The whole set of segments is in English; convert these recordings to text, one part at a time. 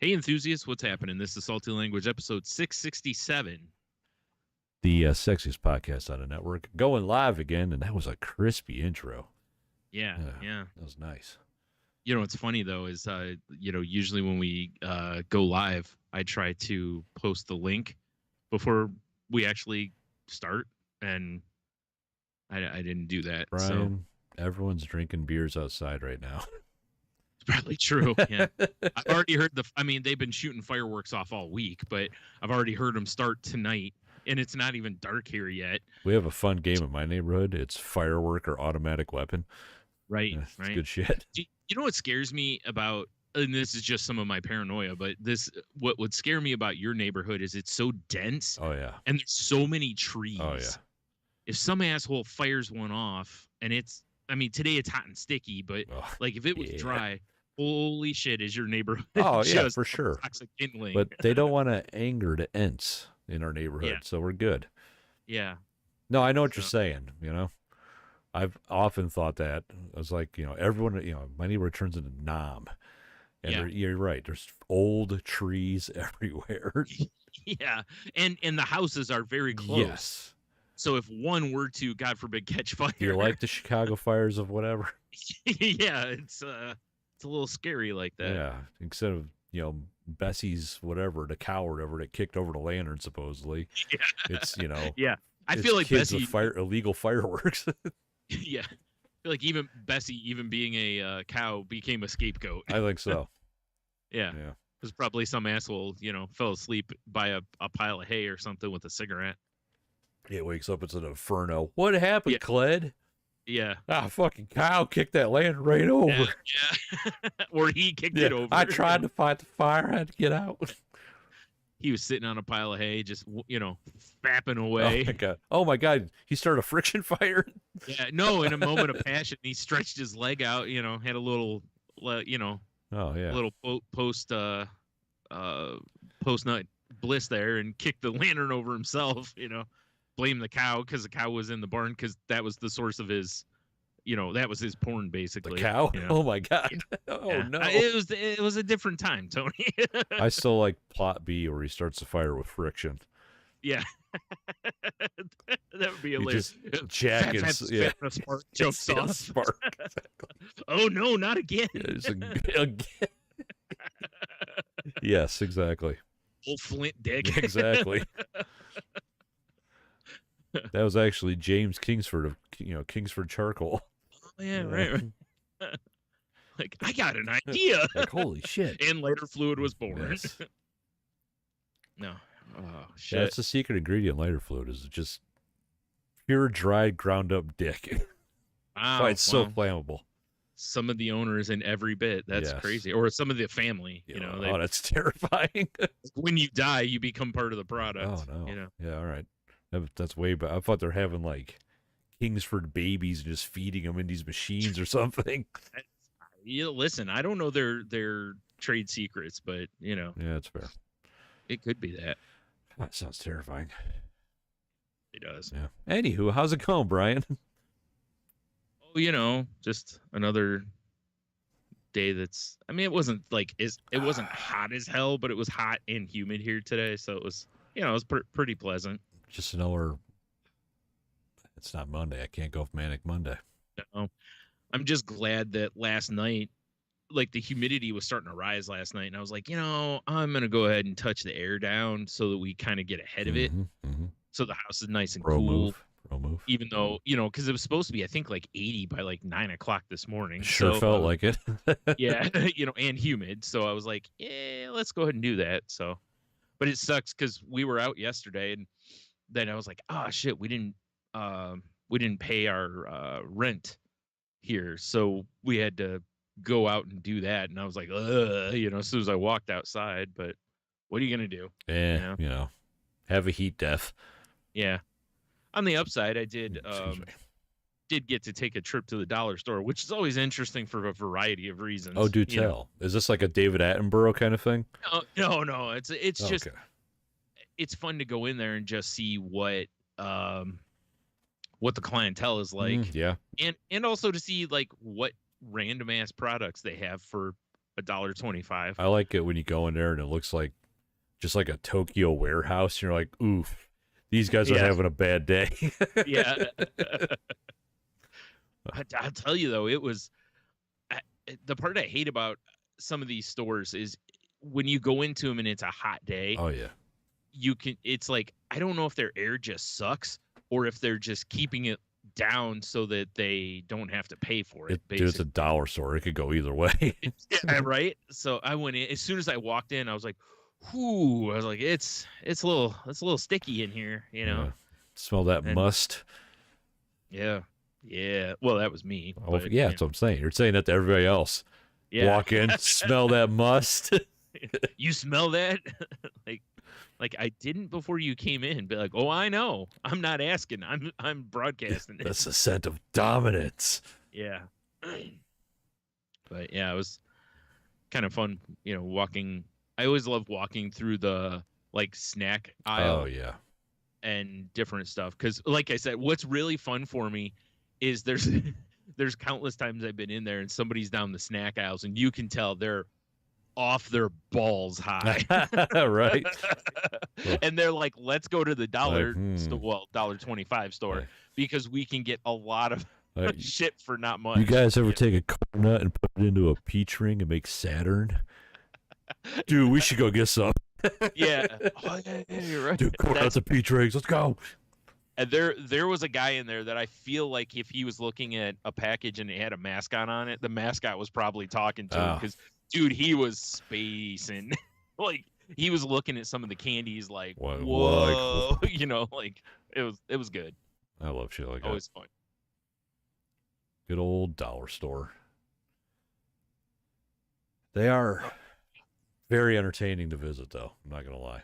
Hey, enthusiasts, what's happening? This is Salty Language, episode 667. The sexiest podcast on the network. Going live again, and that was a crispy intro. Yeah. That was nice. You know, what's funny, though, is, usually when we go live, I try to post the link before we actually start, and I didn't do that. Brian, everyone's drinking beers outside right now. It's probably true, yeah. I've already heard they've been shooting fireworks off all week, but I've already heard them start tonight, and it's not even dark here yet. We have a fun game in my neighborhood. It's firework or automatic weapon. Right, It's right. good shit. You know what scares me about, and this is just some of my paranoia, but what would scare me about your neighborhood is it's so dense. Oh, yeah. And there's so many trees. Oh, yeah. If some asshole fires one off, and today it's hot and sticky, but like if it was dry, holy shit, is your neighborhood? Oh, yeah, for sure. Toxic kindling. But they don't want to anger the Ents in our neighborhood, so we're good. Yeah. No, I know what you're saying, I've often thought that. I was like, everyone, my neighborhood turns into Nam. And you're right. There's old trees everywhere. Yeah. And the houses are very close. Yes. So if one were to, God forbid, catch fire. You like the Chicago fires of whatever? Yeah, it's a little scary like that. Yeah. Instead of, Bessie's whatever, the cow or whatever that kicked over the lantern supposedly. Yeah. It's, Yeah. I feel like kids Bessie with illegal fireworks. Yeah. I feel like even Bessie, even being a cow, became a scapegoat. I think so. Yeah. Because probably some asshole, fell asleep by a pile of hay or something with a cigarette. It wakes up, it's an inferno. What happened, Cled? Yeah. Fucking cow kicked that lantern right over. Yeah. Or he kicked it over. I tried to fight the fire, I had to get out. He was sitting on a pile of hay, just, fapping away. Oh my God. He started a friction fire? Yeah. No, in a moment of passion, he stretched his leg out, had a little, oh, yeah. little post nut bliss there and kicked the lantern over himself, blame the cow because the cow was in the barn because that was the source of his, that was his porn basically. The cow? Oh my God. Oh no. It was a different time, Tony. I still like plot B where he starts the fire with friction. Yeah. That would be hilarious. Jacking spark jumps off. Spark. Oh no, not again. Again. Yes, exactly. Old Flint dick. Exactly. That was actually James Kingsford of Kingsford Charcoal. Oh yeah, right. Like, I got an idea. Like, holy shit. And lighter fluid was born. Yes. No. Oh shit. That's the secret ingredient in lighter fluid is just pure dried ground up dick. Wow. It's so flammable. Some of the owners in every bit. That's crazy. Or some of the family, that's terrifying. When you die, you become part of the product. Oh no. Yeah, all right. That's way back. I thought they're having like Kingsford babies and just feeding them in these machines or something. Listen, I don't know their trade secrets, but Yeah, that's fair. It could be that. That sounds terrifying. It does. Yeah. Anywho, how's it going, Brian? Oh, just another day that's. It wasn't it wasn't hot as hell, but it was hot and humid here today, so it was. It was pretty pleasant. Just another. It's not Monday. I can't go with Manic Monday. No, I'm just glad that last night, the humidity was starting to rise last night, and I was like, I'm gonna go ahead and touch the air down so that we kind of get ahead of it, so the house is nice and cool. Pro move. Even though because it was supposed to be, I think 80 by 9 o'clock this morning. Sure felt like it. Yeah, and humid. So I was like, yeah, let's go ahead and do that. So, but it sucks because we were out yesterday, and then I was like, oh shit, we didn't pay our rent here, so we had to go out and do that. And I was like, as soon as I walked outside. But what are you gonna do? Have a heat death. Yeah. On the upside, I did get to take a trip to the dollar store, which is always interesting for a variety of reasons. Oh, do tell. Is this like a David Attenborough kind of thing? No. It's just it's fun to go in there and just see what the clientele is like. Yeah. And also to see what random ass products they have for $1.25. I like it when you go in there and it looks like just like a Tokyo warehouse. And you're like, oof, these guys are having a bad day. Yeah. I'll tell you though, it was the part I hate about some of these stores is when you go into them and it's a hot day. Oh yeah. It's like, I don't know if their air just sucks or if they're just keeping it down so that they don't have to pay for it. Dude, it's a dollar store. It could go either way. Yeah, right. So I went in, as soon as I walked in, I was like, whoo, I was like, it's a little sticky in here, you know. Yeah. Smell that must. Yeah. Yeah. Well, that was me. Oh, but, yeah, that's what I'm saying. You're saying that to everybody else. Yeah. Walk in, smell that must. You smell that? Like I didn't before you came in. Be like, oh, I know. I'm not asking. I'm broadcasting it. That's the scent of dominance. Yeah. But yeah, it was kind of fun, you know, walking. I always love walking through the like snack aisle. Oh yeah. And different stuff. Because like I said, what's really fun for me is there's countless times I've been in there and somebody's down the snack aisles and you can tell they're off their balls high. Right. And they're like, let's go to the $1.25 store because we can get a lot of shit for not much. You guys ever take a coconut and put it into a peach ring and make Saturn? Dude, we should go get some. Yeah. Oh, yeah, you're right. Dude, coconuts and peach rings. Let's go. And there was a guy in there that I feel like if he was looking at a package and it had a mascot on it, the mascot was probably talking to him because, dude, he was spacing. Like, he was looking at some of the candies like, whoa. You know, like, it was good. I love shit like that. Always fun. Good old dollar store. They are very entertaining to visit, though. I'm not going to lie.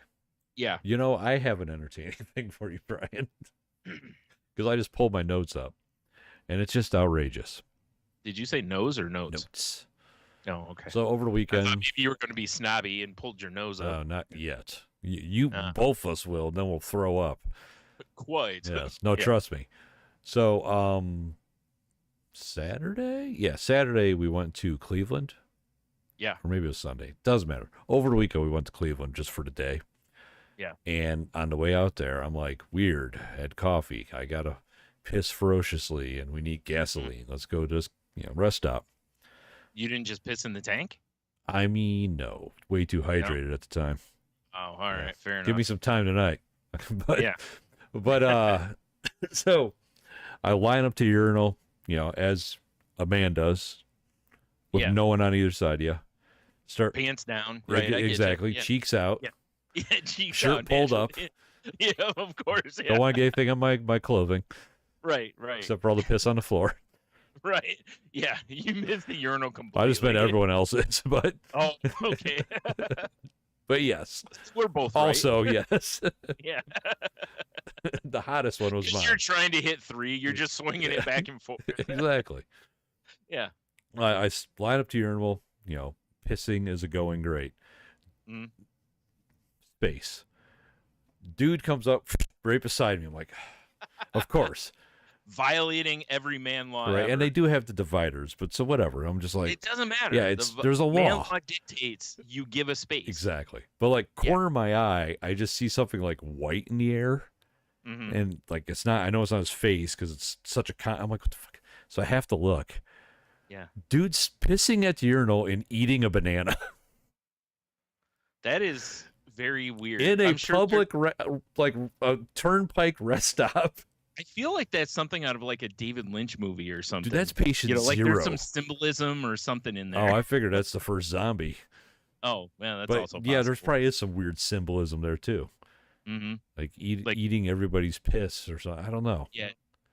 Yeah. You know, I have an entertaining thing for you, Brian. Because I just pulled my notes up. And it's just outrageous. Did you say nose or notes? Notes. Oh, okay. So over the weekend... I thought maybe you were going to be snobby and pulled your nose up. No, not yet. You both of us will, and then we'll throw up. Quite. Yes. No, trust me. So, Saturday? Yeah, Saturday we went to Cleveland. Yeah. Or maybe it was Sunday. Doesn't matter. Over the weekend we went to Cleveland just for the day. Yeah. And on the way out there, I'm like, weird. I had coffee. I got to piss ferociously, and we need gasoline. Let's go to this rest stop. You didn't just piss in the tank? I mean, no. Way too hydrated at the time. Oh, all right. Fair enough. Give me some time tonight. But, yeah. But, so I line up to urinal, as a man does, with no one on either side of you. Start pants down, right? Exactly. Cheeks out. Yeah. Yeah, cheeks shirt out, pulled up. Yeah, of course. Yeah. Don't want to get anything on my clothing. Right. Except for all the piss on the floor. Right. Yeah, you missed the urinal completely. I just meant everyone else's, but. Oh, okay. But yes. We're both also, right. Yes. Yeah. The hottest one was mine. You're trying to hit 3. You're just swinging it back and forth. Exactly. Yeah. I line up to urinal, pissing is going great. Mm. Space. Dude comes up right beside me. I'm like, of course. Violating every man law. Right. Ever. And they do have the dividers, but so whatever. I'm just like, it doesn't matter. Yeah, there's a law. Man law dictates you give a space. Exactly. But like corner my eye, I just see something like white in the air. Mm-hmm. And like it's not, I know it's not his face because it's such a I'm like, what the fuck? So I have to look. Yeah. Dude's pissing at the urinal and eating a banana. That is very weird. In a public, like a turnpike rest stop. I feel like that's something out of like a David Lynch movie or something. Dude, that's patient like zero. There's some symbolism or something in there. Oh, I figured that's the first zombie. Oh, yeah, that's also possible. Yeah, there's probably is some weird symbolism there too. Mm-hmm. Like eating everybody's piss or something. I don't know. Yeah,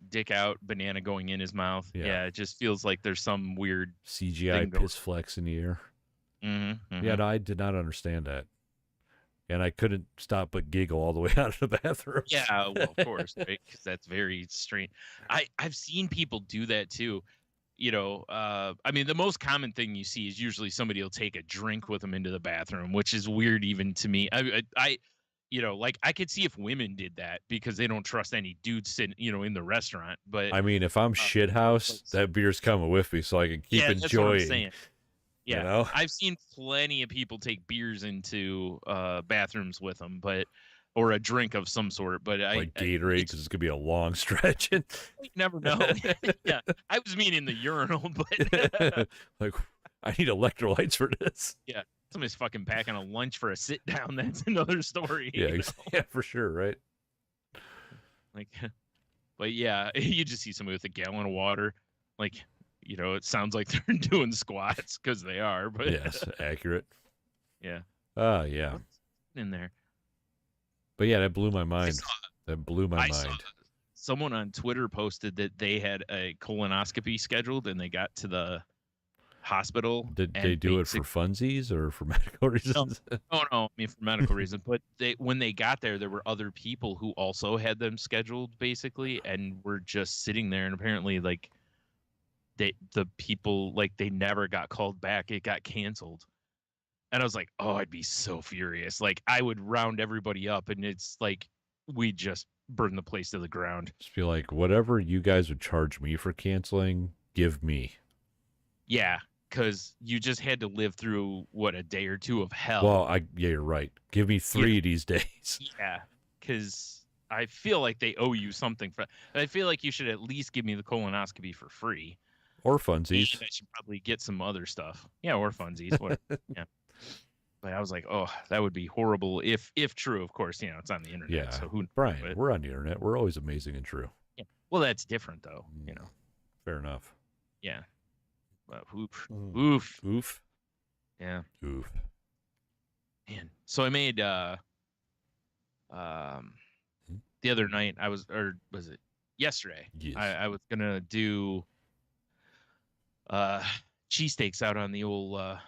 dick out, banana going in his mouth. Yeah, it just feels like there's some weird CGI piss flex in the air. Mm-hmm. Yeah, no, I did not understand that. And I couldn't stop but giggle all the way out of the bathroom. Yeah, well, of course, right? Because that's very strange. I've seen people do that too. I mean, the most common thing you see is usually somebody will take a drink with them into the bathroom, which is weird even to me. I could see if women did that because they don't trust any dudes sitting, in the restaurant. But I mean, if I'm shithouse, that beer's coming with me, so I can keep enjoying. That's what I'm saying. Yeah, You know, I've seen plenty of people take beers into bathrooms with them, or a drink of some sort. But like Gatorade, because it's gonna be a long stretch. you never know. Yeah, I was meaning the urinal, but like, I need electrolytes for this. yeah, somebody's fucking packing a lunch for a sit down. That's another story. Yeah, yeah, for sure, right? Like, but yeah, you just see somebody with a gallon of water, like. It sounds like they're doing squats because they are, but yes, accurate. Yeah. Yeah. What's in there? But yeah, that blew my mind. That blew my mind. Someone on Twitter posted that they had a colonoscopy scheduled and they got to the hospital. Did they do it for funsies or for medical reasons? No, I mean for medical reasons. But when they got there were other people who also had them scheduled, basically, and were just sitting there. And apparently, like, the people, like, they never got called back. It got canceled. And I was like, oh, I'd be so furious. Like, I would round everybody up, and it's like we just burn the place to the ground. Just be like, whatever you guys would charge me for canceling, give me. Yeah, because you just had to live through, a day or two of hell. Well, yeah, you're right. Give me 3 of these days. Yeah, because I feel like they owe you something. I feel like you should at least give me the colonoscopy for free. Or funsies. And I should probably get some other stuff. Yeah, or funsies. Yeah. But I was like, oh, that would be horrible if true. Of course, it's on the internet. Yeah. So who? Brian, we're on the internet. We're always amazing and true. Yeah. Well, that's different though. Fair enough. Yeah. But oof. Yeah. Oof. Man. So I made the other night was it yesterday? Yes. I was gonna do cheesesteaks out on the old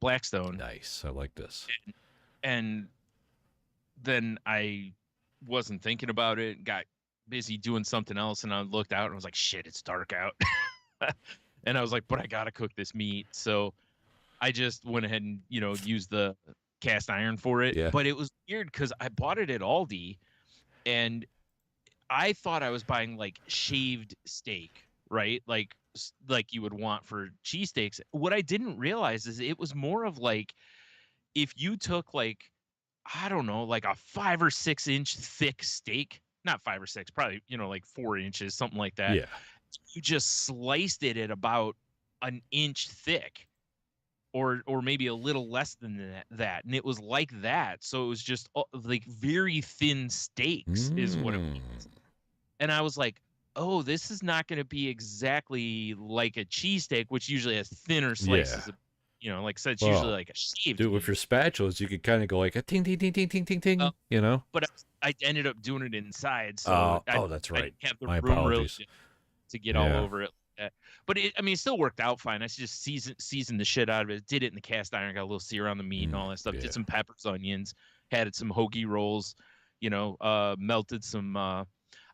Blackstone. Nice. I like this. And then I wasn't thinking about it, got busy doing something else, and I looked out and was like, shit, it's dark out. And I was like, but I gotta cook this meat. So I just went ahead and, used the cast iron for it. Yeah. But it was weird because I bought it at Aldi and I thought I was buying like shaved steak, right? Like you would want for cheesesteaks. What I didn't realize is it was more of like if you took like, I don't know, like a 5 or 6 inch thick steak, not 5 or 6, probably, like 4 inches, something like that. Yeah. You just sliced it at about an inch thick or maybe a little less than that. And it was like that. So it was just like very thin steaks is what it was. And I was like, oh, this is not going to be exactly like a cheesesteak, which usually has thinner slices. Yeah. Like I said, it's usually like a shaved. Dude, with your spatulas, you could kind of go like a ting, ting, ting, ting, ting, ting, ting, But I ended up doing it inside. So that's right. I didn't have the My room apologies. really to get all over it. But it still worked out fine. I just seasoned the shit out of it. Did it in the cast iron. Got a little sear on the meat and all that stuff. Yeah. Did some peppers, onions. Had some hoagie rolls. Melted some.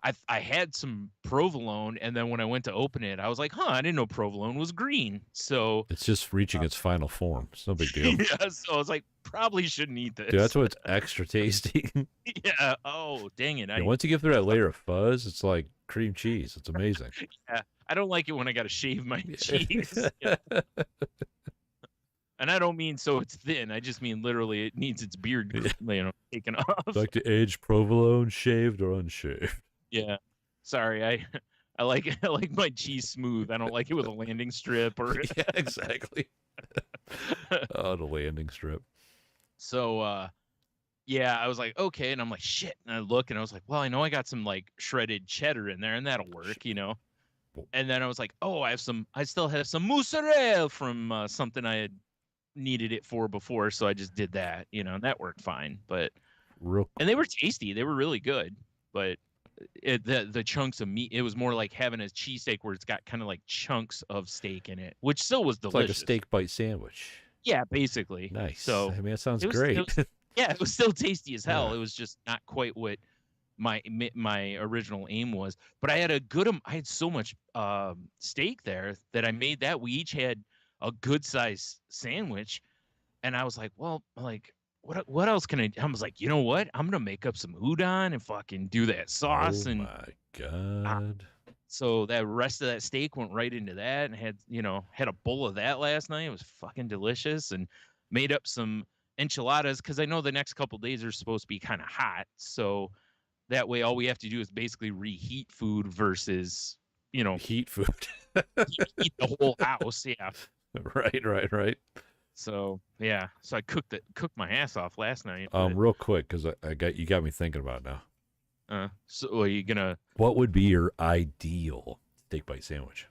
I had some provolone, and then when I went to open it, I was like, I didn't know provolone was green. So it's just reaching its final form. It's no big deal. Yeah, so I was like, probably shouldn't eat this. Dude, that's what's extra tasty. Yeah. Oh, dang it. Once you get through that layer of fuzz, it's like cream cheese. It's amazing. Yeah. I don't like it when I got to shave my cheeks. Yeah. And I don't mean so it's thin. I just mean literally it needs its beard, taken off. Like to age provolone, shaved or unshaved. Yeah. Sorry, I like my cheese smooth. I don't like it with a landing strip or Yeah, exactly. Oh, the landing strip. So I was like, okay, and I'm like, shit. And I look and I was like, well, I know I got some like shredded cheddar in there and that'll work, And then I was like, oh, I still have some mozzarella from something I had needed it for before, so I just did that, and that worked fine. But and they were tasty. They were really good, but the chunks of meat, it was more like having a cheesesteak where it's got kind of like chunks of steak in it, which still was delicious. It's like a steak bite sandwich. Yeah, basically. Nice. So that sounds great. It was still tasty as hell. Yeah. It was just not quite what my original aim was. But I had so much steak there that I made that. We each had a good size sandwich, and I was like, well, like, what else can I was like, you know what? I'm gonna make up some udon and fucking do that sauce. Oh my god. So that rest of that steak went right into that, and had a bowl of that last night. It was fucking delicious, and made up some enchiladas because I know the next couple days are supposed to be kind of hot. So that way, all we have to do is basically reheat food versus, heat food. heat the whole house. Yeah. Right. So yeah, so I cooked my ass off last night. Real quick, because you got me thinking about it now. So are you gonna? What would be your ideal steak bite sandwich?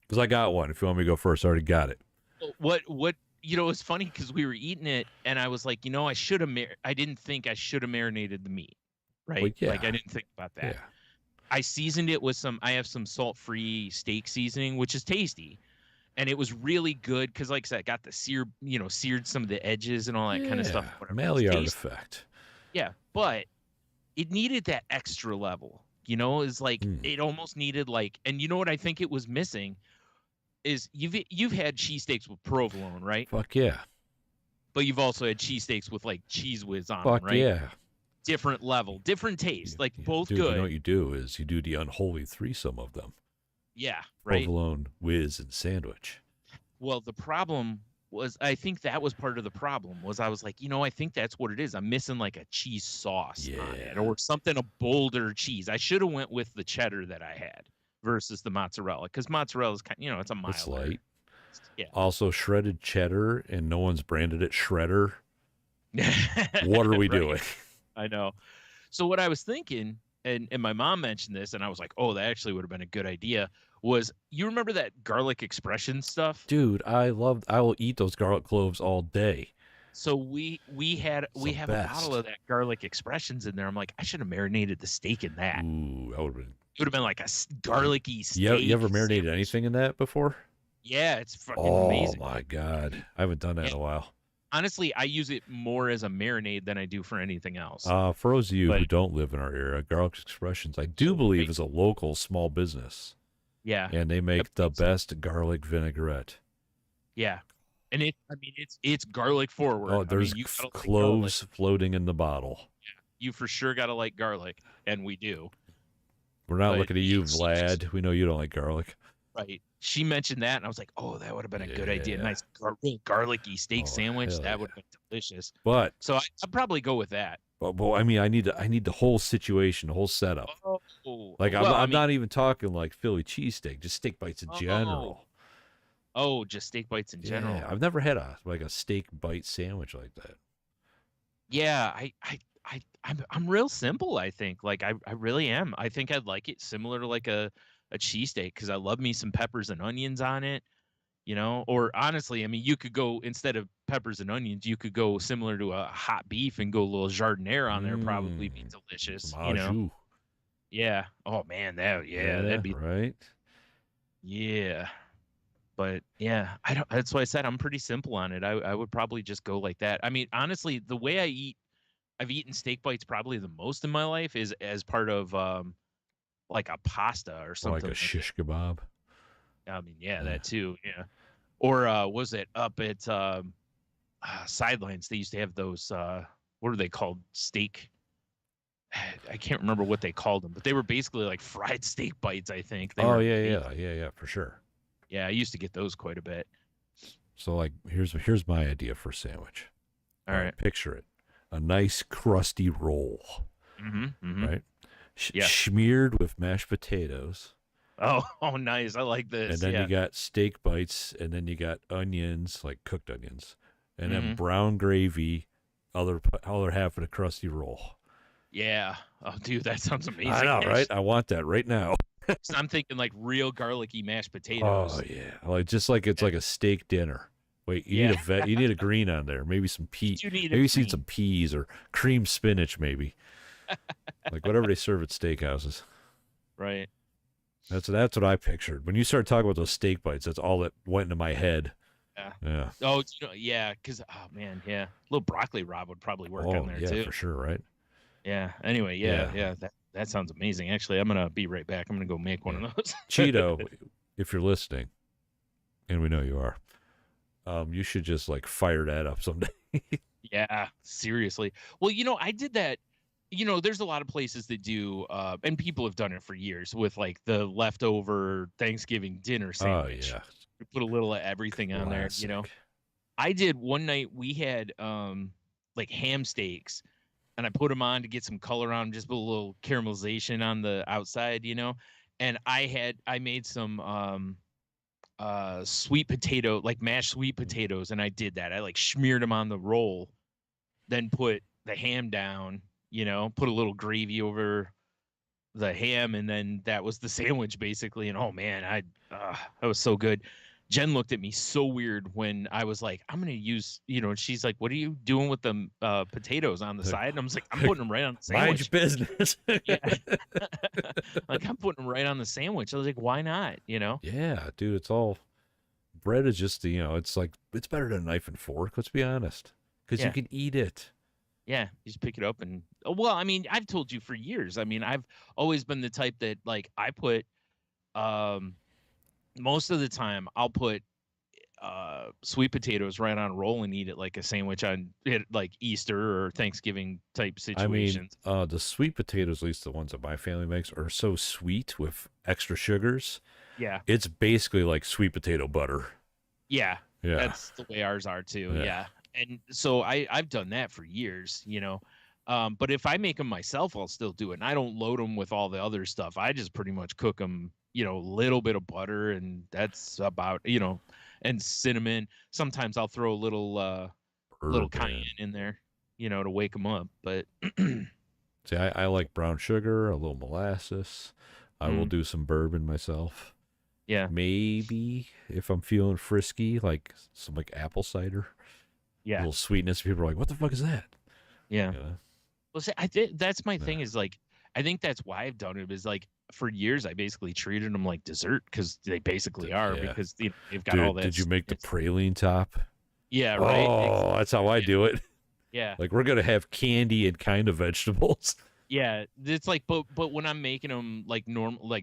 Because I got one. If you want me to go first, I already got it. What? It's funny because we were eating it, and I was like, I should have. I didn't think I should have marinated the meat, right? Well, yeah. Like I didn't think about that. Yeah. I seasoned it with I have some salt-free steak seasoning, which is tasty, and it was really good because, like I said, I got the seared some of the edges and all that kind of stuff. Maillard effect. Yeah, but it needed that extra level. It's like it almost needed and you know what I think it was missing is you've had cheesesteaks with provolone, right? Fuck yeah. But you've also had cheesesteaks with Cheese Whiz on Fuck them, right? Yeah. Different level, different taste, both Dude, good. You know what you do is you do the unholy threesome of them. Yeah, right. Provolone, whiz, and sandwich. Well, the problem was, I think that was part of the problem, was I was like, I think that's what it is. I'm missing a cheese sauce on it or something, a bolder cheese. I should have went with the cheddar that I had versus the mozzarella, because mozzarella is it's a milder. It's light. Yeah. Also shredded cheddar, and no one's branded it Shredder. What are we doing? I know. So what I was thinking, and my mom mentioned this, and I was like, oh, that actually would have been a good idea, was, you remember that garlic expression stuff? Dude, I will eat those garlic cloves all day. So we have a bottle of that garlic expressions in there. I'm like, I should have marinated the steak in that. Ooh, that would have been. It would have been like a garlicky steak. You ever marinated anything in that before? Yeah, it's fucking amazing. Oh my God, I haven't done that in a while. Honestly, I use it more as a marinade than I do for anything else. For those of you who don't live in our area, Garlic Expressions, I do believe, is a local small business. Yeah. And they make the best garlic vinaigrette. Yeah. And it's garlic forward. Oh, there's cloves floating in the bottle. Yeah. You for sure got to like garlic, and we do. We're not looking at you, Vlad. We know you don't like garlic. Right. She mentioned that, and I was like, oh, that would have been a good idea. Nice garlicky steak sandwich. That would have been delicious. But so I'd probably go with that. Well, I mean, I need the whole situation, the whole setup. I'm not even talking like Philly cheesesteak, just steak bites in general. Oh, just steak bites in general. I've never had a steak bite sandwich like that. Yeah, I'm real simple, I think. I really am. I think I'd like it similar to a cheesesteak, because I love me some peppers and onions on it, or honestly, I mean, you could go, instead of peppers and onions, you could go similar to a hot beef and go a little jardiniere on there, probably be delicious, Yeah. Oh man, that'd be right. Yeah. But yeah, that's why I said I'm pretty simple on it. I would probably just go like that. I mean, honestly, the way I've eaten steak bites probably the most in my life is as part of like a pasta or something. Like a shish kebab. I mean, yeah, that too. Yeah. Or was it up at Sidelines? They used to have those. What are they called? Steak. I can't remember what they called them, but they were basically like fried steak bites, I think. Yeah, for sure. Yeah, I used to get those quite a bit. So here's my idea for a sandwich. All right. Picture it. A nice crusty roll. Right? Smeared with mashed potatoes. Oh, nice. I like this. And then you got steak bites, and then you got onions, like cooked onions, and then brown gravy, other half of the crusty roll. Yeah. Oh, dude, that sounds amazing. I know, right? I want that right now. I'm thinking like real garlicky mashed potatoes. Oh yeah, just like it's like a steak dinner. Wait, you need a green on there. Maybe some peas. Maybe some peas or cream spinach. Maybe like whatever they serve at steakhouses. Right. That's what I pictured when you started talking about those steak bites. That's all that went into my head. Yeah. Oh, yeah. Because a little broccoli rabe would probably work on there too. Yeah, for sure. Right. Yeah. Anyway, yeah. That sounds amazing. Actually, I'm gonna be right back. I'm gonna go make one of those. Cheeto, if you're listening, and we know you are, you should just fire that up someday. Yeah, seriously. Well, I did that. there's a lot of places that do, and people have done it for years with like the leftover Thanksgiving dinner sandwich. Oh yeah, You put a little of everything on there. classic. I did one night. We had like ham steaks, and I put them on to get some color on 'em, just put a little caramelization on the outside, And I made some sweet potato, like mashed sweet potatoes, and I did that. I like smeared them on the roll, then put the ham down, put a little gravy over the ham, and then that was the sandwich basically. And oh man, that was so good. Jen looked at me so weird when I was like, I'm gonna use, and she's like, what are you doing with the potatoes on the side? And I was like, I'm putting them right on the sandwich. Mind your business. Yeah. Like I'm putting them right on the sandwich. I was like, why not? Yeah, dude, it's all bread is just it's like it's better than a knife and fork, let's be honest. Because you can eat it. Yeah, you just pick it up and well, I mean, I've told you for years. I mean, I've always been the type that like I put most of the time I'll put sweet potatoes right on a roll and eat it like a sandwich on like Easter or Thanksgiving type situations. I mean, the sweet potatoes, at least the ones that my family makes, are so sweet with extra sugars. Yeah. It's basically like sweet potato butter. Yeah. Yeah. That's the way ours are too. Yeah. And so I've done that for years, but if I make them myself, I'll still do it. And I don't load them with all the other stuff. I just pretty much cook them, a little bit of butter, and that's about, and cinnamon. Sometimes I'll throw a little cayenne in there, to wake them up. But see, I like brown sugar, a little molasses. I will do some bourbon myself. Yeah. Maybe if I'm feeling frisky, like some like apple cider. Yeah. A little sweetness. People are like, what the fuck is that? Yeah. Well, see, that's my thing is like, I think that's why I've done it is like for years, I basically treated them like dessert because they basically are because they've got all that. Did you make the praline top? Yeah. Right. Oh, that's how I do it. Yeah. Like we're going to have candy and kind of vegetables. Yeah, it's like, but when I'm making them like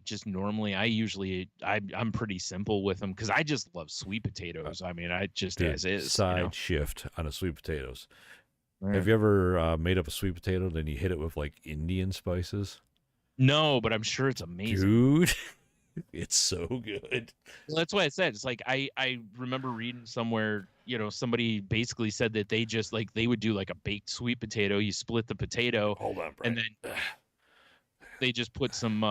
just normally, I'm pretty simple with them because I just love sweet potatoes. I mean, I just as is. Side shift on a sweet potatoes. Right. Have you ever made up a sweet potato, then you hit it with like Indian spices? No, but I'm sure it's amazing, dude. It's so good. Well, that's why I said it's like I remember reading somewhere, somebody basically said that they just like they would do like a baked sweet potato. You split the potato, hold on, Brian. And then they just put some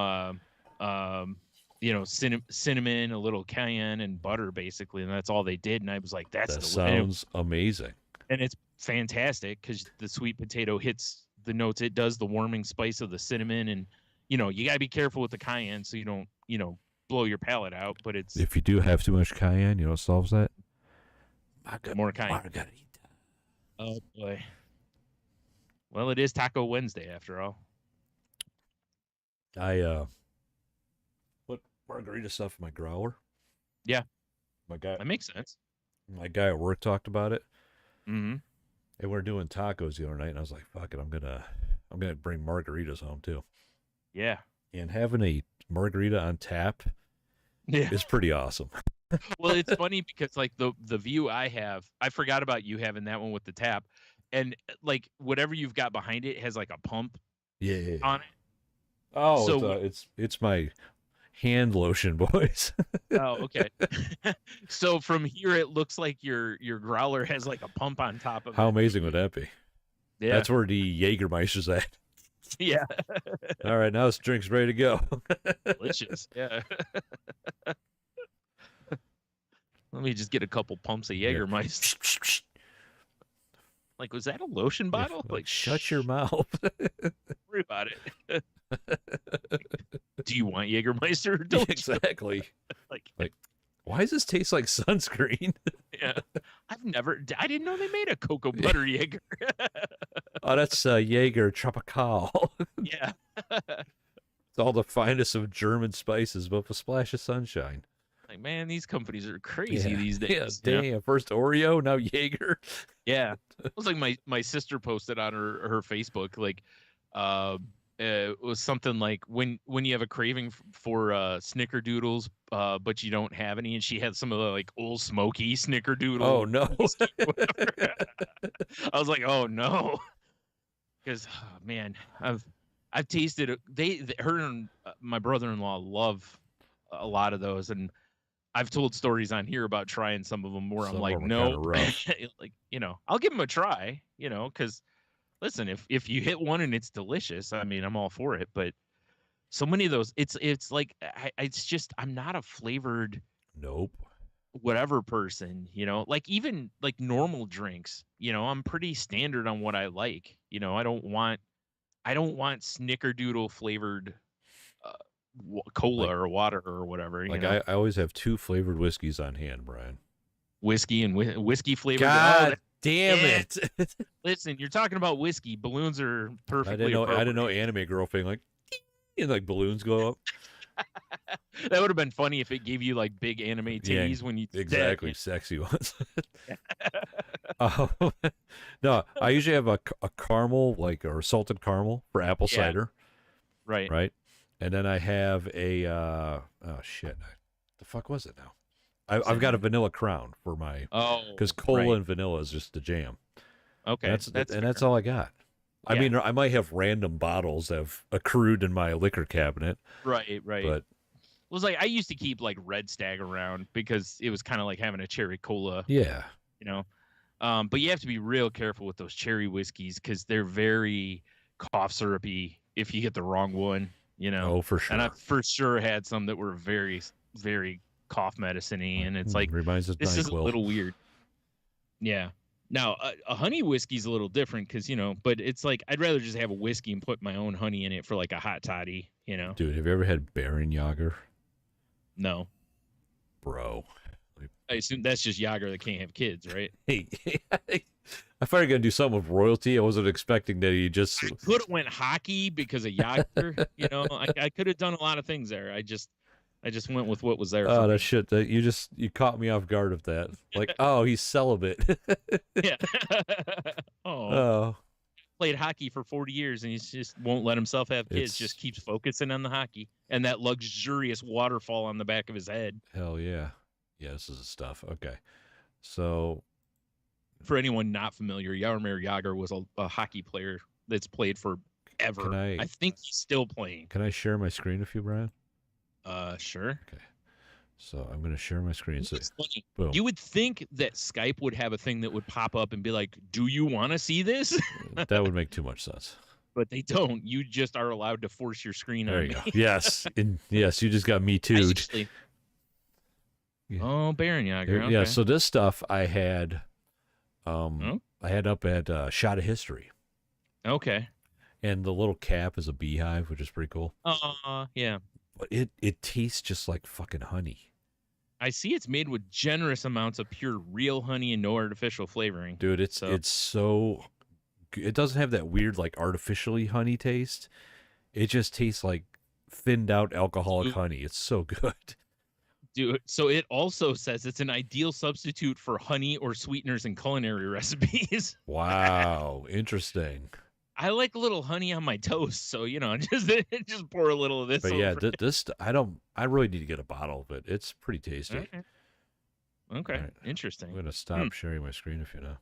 cinnamon, a little cayenne, and butter basically, and that's all they did. And I was like, that sounds amazing. And it's fantastic because the sweet potato hits the notes. It does the warming spice of the cinnamon, and you got to be careful with the cayenne so you don't blow your palate out. But it's if you do have too much cayenne, what solves that? More cayenne. Margarita. Oh boy. Well, it is Taco Wednesday after all. I put margarita stuff in my growler. Yeah. That makes sense. My guy at work talked about it. Mm-hmm. And we're doing tacos the other night, and I was like, fuck it, I'm gonna bring margaritas home too. Yeah. And having a margarita on tap is pretty awesome. Well, it's funny because like the view I have, I forgot about you having that one with the tap, and like whatever you've got behind it has like a pump on it. Oh, so it's my hand lotion, boys. Oh, okay. So from here it looks like your growler has like a pump on top of it. How amazing would that be? Yeah. That's where the Jägermeister's at. Yeah. All right, now this drink's ready to go. Delicious. Yeah. Let me just get a couple pumps of Jägermeister. Like, was that a lotion bottle? Like, shut your mouth. Don't worry about it. Do you want Jägermeister or don't exactly. like, why does this taste like sunscreen? Yeah. I didn't know they made a cocoa butter Jaeger. Oh, that's Jaeger Tropical. Yeah. It's all the finest of German spices, but with a splash of sunshine. Like, man, these companies are crazy these days. Yeah, damn. First Oreo, now Jaeger. Yeah. It was like my sister posted on her Facebook, like, it was something like when you have a craving for snickerdoodles, but you don't have any, and she had some of the like Old Smoky snickerdoodle. Oh no. I was like, oh no. Because man, I've tasted her and my brother-in-law love a lot of those, and I've told stories on here about trying some of them where I'm like, no, like I'll give them a try, because listen, if you hit one and it's delicious, I mean, I'm all for it. But so many of those, it's like it's just I'm not a flavored whatever person, like even like normal drinks, I'm pretty standard on what I like. I don't want snickerdoodle flavored cola or water or whatever. Like I always have 2 flavored whiskeys on hand, Brian. Whiskey and whiskey flavored. God damn it! Listen, you're talking about whiskey. Balloons are perfectly. I didn't know anime girl thing like, and like balloons go up. That would have been funny if it gave you like big anime titties when you exactly sexy ones. No, I usually have a caramel or salted caramel for apple cider. Right. And then I have a oh shit, the fuck was it now? I've got a vanilla crown for my because cola and vanilla is just the jam. Okay, that's all I got. I mean, I might have random bottles that have accrued in my liquor cabinet. Right. But it was like I used to keep like Red Stag around because it was kind of like having a cherry cola. Yeah. But you have to be real careful with those cherry whiskeys because they're very cough syrupy if you get the wrong one. Oh, for sure. And I for sure had some that were very, very cough medicine-y, and it's like reminds us this is a little weird. Yeah. Now, a honey whiskey is a little different because, but it's like I'd rather just have a whiskey and put my own honey in it for like a hot toddy, Dude, have you ever had Barenjager? No. Bro. I assume that's just Yager that can't have kids, right? Hey, I thought you were going to do something with royalty. I wasn't expecting that he just... I could have went hockey because of Yager, I could have done a lot of things there. I just went with what was there. Oh, that shit! That you caught me off guard with that. Like, oh, he's celibate. Yeah. Oh. Played hockey for 40 years and he just won't let himself have kids. Just keeps focusing on the hockey and that luxurious waterfall on the back of his head. Hell yeah, yeah. This is the stuff. Okay, so for anyone not familiar, Jaromir Jagr was a hockey player that's played forever. I think he's still playing. Can I share my screen with you, Brian? Sure. Okay. So I'm going to share my screen. So, boom. You would think that Skype would have a thing that would pop up and be like, "Do you want to see this?" That would make too much sense. But they don't. You just are allowed to force your screen on me. There you go. Yes. Yes, you just got me too. Oh, Barenjager. Okay. Yeah. So this stuff I had, I had up at Shot of History. Okay. And the little cap is a beehive, which is pretty cool. Yeah. But it tastes just like fucking honey. I see it's made with generous amounts of pure real honey and no artificial flavoring. Dude, it's so... It doesn't have that weird, like, artificially honey taste. It just tastes like thinned out alcoholic honey. It's so good. Dude, so it also says it's an ideal substitute for honey or sweeteners in culinary recipes. Wow, interesting. I like a little honey on my toast, so just pour a little of this. But yeah, this I really need to get a bottle of it. It's pretty tasty. Okay. Right. Interesting. I'm gonna stop sharing my screen if you know.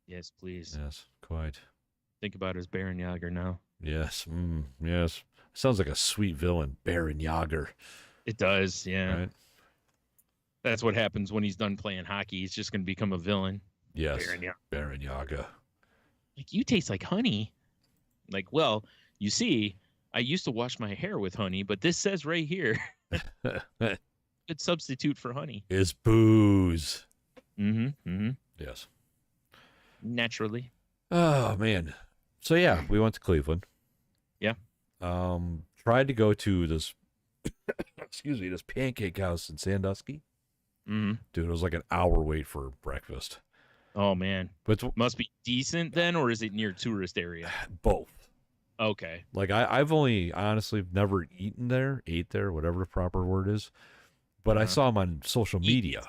Yes, please. Yes, quite. Think about it as Barenjager now. Yes, yes. Sounds like a sweet villain, Barenjager. It does, yeah. Right? That's what happens when he's done playing hockey. He's just gonna become a villain. Yes, Barenjager. Like, you taste like honey. Like, well, you see, I used to wash my hair with honey, but this says right here, good substitute for honey is booze. Yes. Naturally. Oh man. So yeah, we went to Cleveland. Yeah. Tried to go to this this pancake house in Sandusky. Dude, it was like an hour wait for breakfast. Oh man. But must be decent then, or is it near tourist area? Both. Okay. Like I've only honestly never ate there, whatever the proper word is. But I saw them on social media.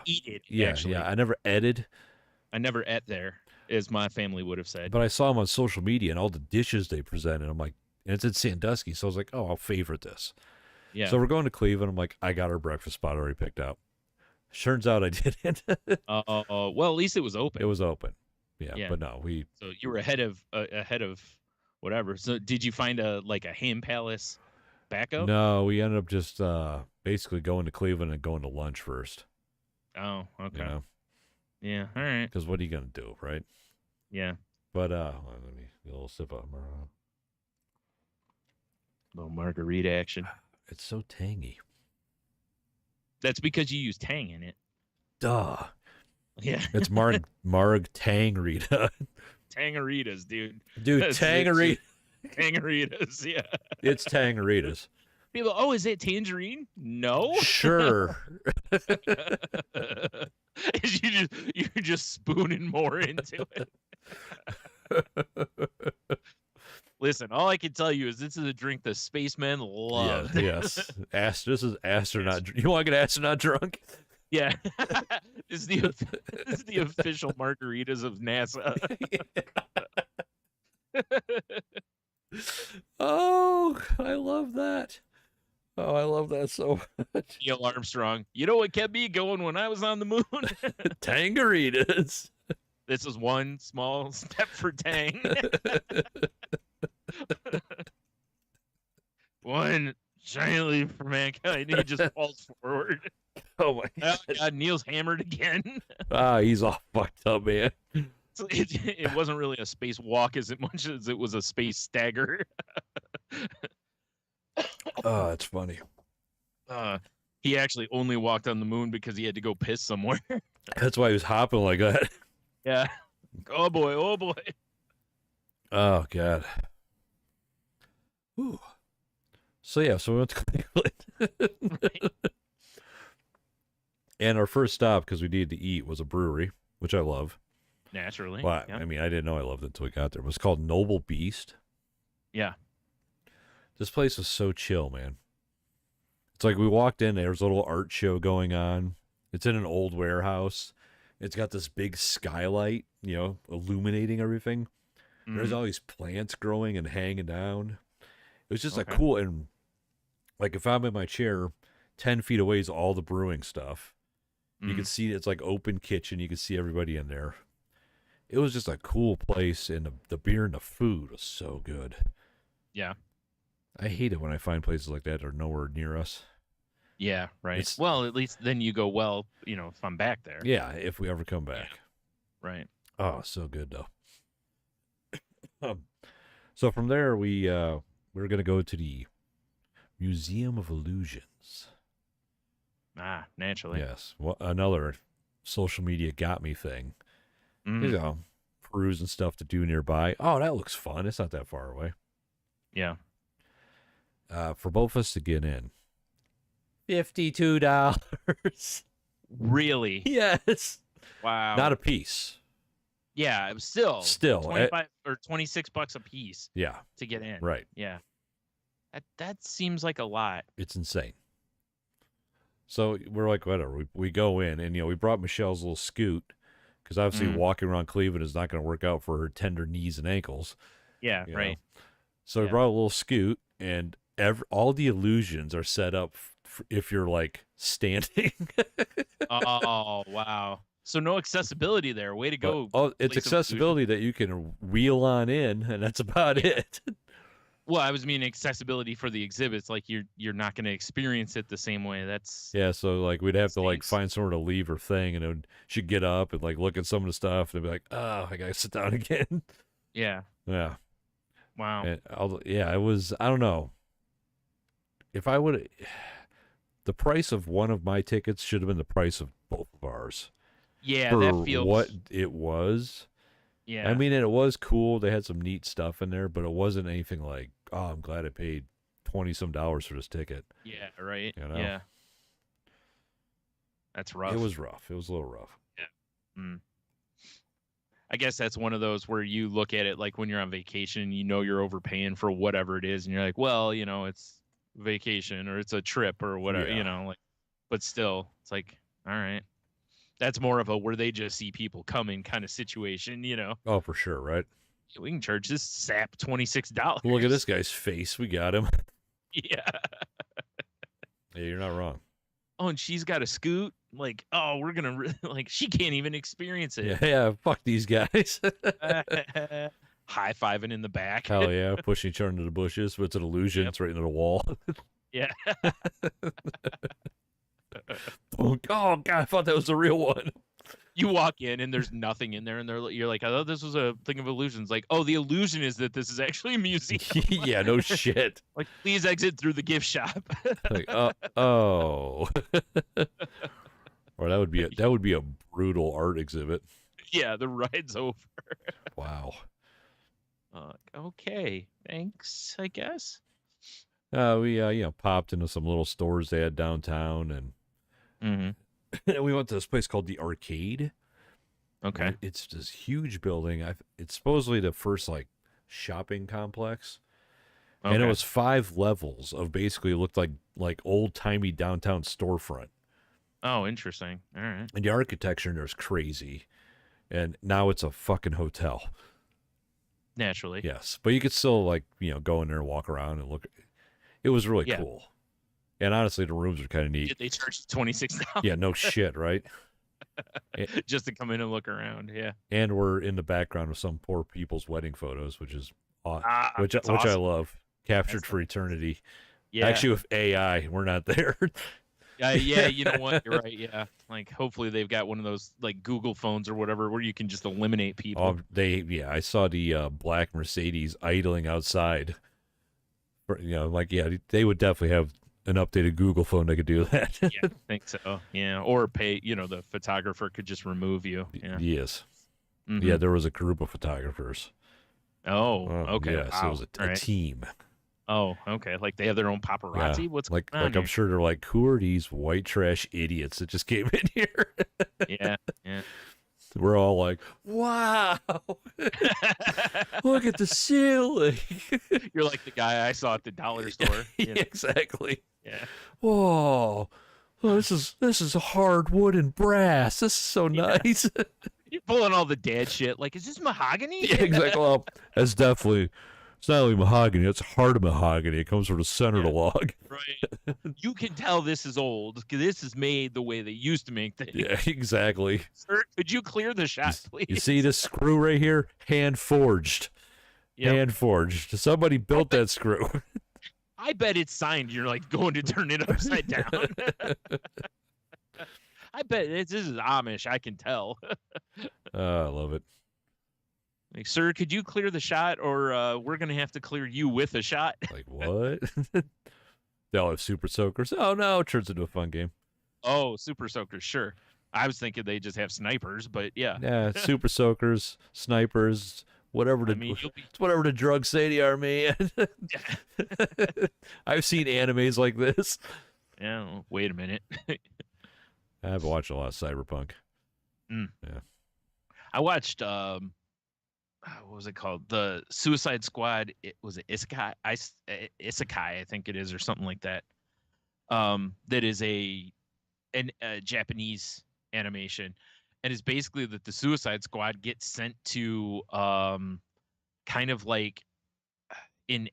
Actually. Yeah. I never ate. I never ate there, as my family would have said. But I saw them on social media and all the dishes they presented. I'm like, and it's in Sandusky, so I was like, oh, I'll favorite this. Yeah. So we're going to Cleveland. I'm like, I got our breakfast spot already picked out. Turns out I didn't. Well, at least it was open. It was open. Yeah. But no, So you were ahead of whatever. So did you find a Ham Palace backup? No, we ended up just basically going to Cleveland and going to lunch first. Oh, okay. You know? Yeah, all right. Because what are you going to do, right? Yeah. But let me get a little sip of little margarita action. It's so tangy. That's because you use tang in it. Duh. Yeah. It's Marg Tangrita. Tangaritas, dude. Dude, Tangerita. Tangaritas, yeah. It's Tangaritas. People, oh, is it tangerine? No. Sure. You're just spooning more into it. Listen, all I can tell you is this is a drink the spacemen love. Yeah, yes. This is astronaut. You want to get astronaut drunk? Yeah. This is the official margaritas of NASA. Oh, I love that. Oh, I love that so much. Neil Armstrong. You know what kept me going when I was on the moon? Tangaritas. This is one small step for Tang. One giant leap for mankind. He just falls forward. Oh my God, Neil's hammered again. He's all fucked up, man. So it wasn't really a space walk as much as it was a space stagger. Oh, that's funny. He actually only walked on the moon because he had to go piss somewhere. That's why he was hopping like that. Yeah. Oh boy, oh boy. Oh God. Whew. So yeah, so we went to Cleveland. Right. And our first stop, because we needed to eat, was a brewery, which I love. Naturally. Well, yeah. I mean, I didn't know I loved it until we got there. It was called Noble Beast. Yeah. This place was so chill, man. It's like we walked in, there was a little art show going on. It's in an old warehouse. It's got this big skylight, illuminating everything. Mm-hmm. There's all these plants growing and hanging down. It was just like cool. And like if I'm in my chair, 10 feet away is all the brewing stuff. Mm-hmm. You can see it's like open kitchen. You can see everybody in there. It was just a cool place, and the beer and the food was so good. Yeah. I hate it when I find places like that are nowhere near us. Yeah, right. Well, at least then you go, well, if I'm back there. Yeah, if we ever come back. Yeah. Right. Oh, so good, though. So from there, we're going to go to the Museum of Illusions. Ah, naturally. Yes. Well, another social media got me thing. Mm. Perusing stuff to do nearby. Oh, that looks fun. It's not that far away. Yeah. For both of us to get in, $52. Really? Yes. Wow. Not a piece. Yeah, it was still 25 or $26 a piece. Yeah. To get in. Right. Yeah. That seems like a lot. It's insane. So we're like, whatever. We go in, and we brought Michelle's little scoot, because obviously walking around Cleveland is not going to work out for her tender knees and ankles. Yeah, right. So we brought a little scoot, and all the illusions are set up if you're like standing. Oh, wow. So no accessibility there. Way to go. It's accessibility that you can wheel on in, and that's about it. Well, I was meaning accessibility for the exhibits. Like you're not going to experience it the same way. That's so like we'd have to like find somewhere to leave her thing, and she'd get up and like look at some of the stuff, and they'd be like, "Oh, I gotta sit down again." Yeah. Yeah. Wow. And it was. I don't know. If I would, the price of one of my tickets should have been the price of both of ours. Yeah, for that feels what it was. Yeah. I mean, it was cool. They had some neat stuff in there, but it wasn't anything like, oh, I'm glad I paid $20-some for this ticket. Yeah, right. Yeah. That's rough. It was rough. It was a little rough. Yeah. Mm. I guess that's one of those where you look at it like when you're on vacation, you're overpaying for whatever it is, and you're like, well, it's vacation or it's a trip or whatever, but still, it's like, all right. That's more of a where they just see people coming kind of situation, Oh, for sure, right? We can charge this sap $26. Look at this guy's face. We got him. Yeah. Yeah, you're not wrong. Oh, and she's got a scoot. Like, oh, we're going to, she can't even experience it. Yeah, fuck these guys. high-fiving in the back. Hell yeah, pushing each other into the bushes, but it's an illusion. Yep. It's right into the wall. Yeah. Oh God, I thought that was the real one. You walk in and there's nothing in there, and you're like, I thought this was a thing of illusions. Like, oh, the illusion is that this is actually a museum. Yeah, no shit. Like, please exit through the gift shop. Like, oh. Or that would be a brutal art exhibit. Yeah, the ride's over. Wow. Okay, thanks, I guess. We popped into some little stores they had downtown, and we went to this place called the Arcade. Okay. It's this huge building. It's supposedly the first shopping complex. Okay. And it was 5 levels of basically looked like old timey downtown storefront. Oh, interesting. All right. And the architecture in there is crazy. And now it's a fucking hotel. Naturally. Yes. But you could still go in there and walk around and look. It was really cool. And honestly, the rooms are kind of neat. They charged $26. Yeah, no shit, right? Just to come in and look around, yeah. And we're in the background of some poor people's wedding photos, which is which awesome. I love. Captured for eternity. Yeah. Actually, with AI, we're not there. Yeah, you know what? You're right. Yeah, hopefully they've got one of those Google phones or whatever where you can just eliminate people. I saw the black Mercedes idling outside. They would definitely have an updated Google phone that could do that. Yeah, I think so. Yeah, or pay. The photographer could just remove you. Yeah. Yes. Mm-hmm. Yeah, there was a group of photographers. Oh, okay. Yes, wow. It was a team. Oh, okay. Like they have their own paparazzi. Yeah. What's going on I'm sure they're like, who are these white trash idiots that just came in here? Yeah. We're all like, wow, look at the ceiling. You're like the guy I saw at the dollar store. Exactly. Yeah. Whoa, this is hard wood and brass. This is so nice. You're pulling all the dad shit. Like, is this mahogany? Yeah, exactly. Well, that's definitely. It's not only mahogany, it's hard mahogany. It comes from the center of the log. Right. You can tell this is old because this is made the way they used to make things. Yeah, exactly. Sir, could you clear the shot, please? You see this screw right here? Hand forged. Yep. Hand forged. Somebody built that screw. I bet it's signed. You're going to turn it upside down. I bet this is Amish. I can tell. I love it. Like, sir, could you clear the shot, or we're gonna have to clear you with a shot? Like what? They all have super soakers. Oh no, it turns into a fun game. Oh, super soakers, sure. I was thinking they just have snipers, but yeah. Yeah, super soakers, snipers, whatever whatever the drugs say they are, man. I've seen animes like this. Yeah, wait a minute. I've watched a lot of Cyberpunk. Yeah. I watched what was it called? The Suicide Squad. It was an Isekai. Isekai, I think it is, or something like that. That is a Japanese animation, and it's basically that the Suicide Squad gets sent to kind of like in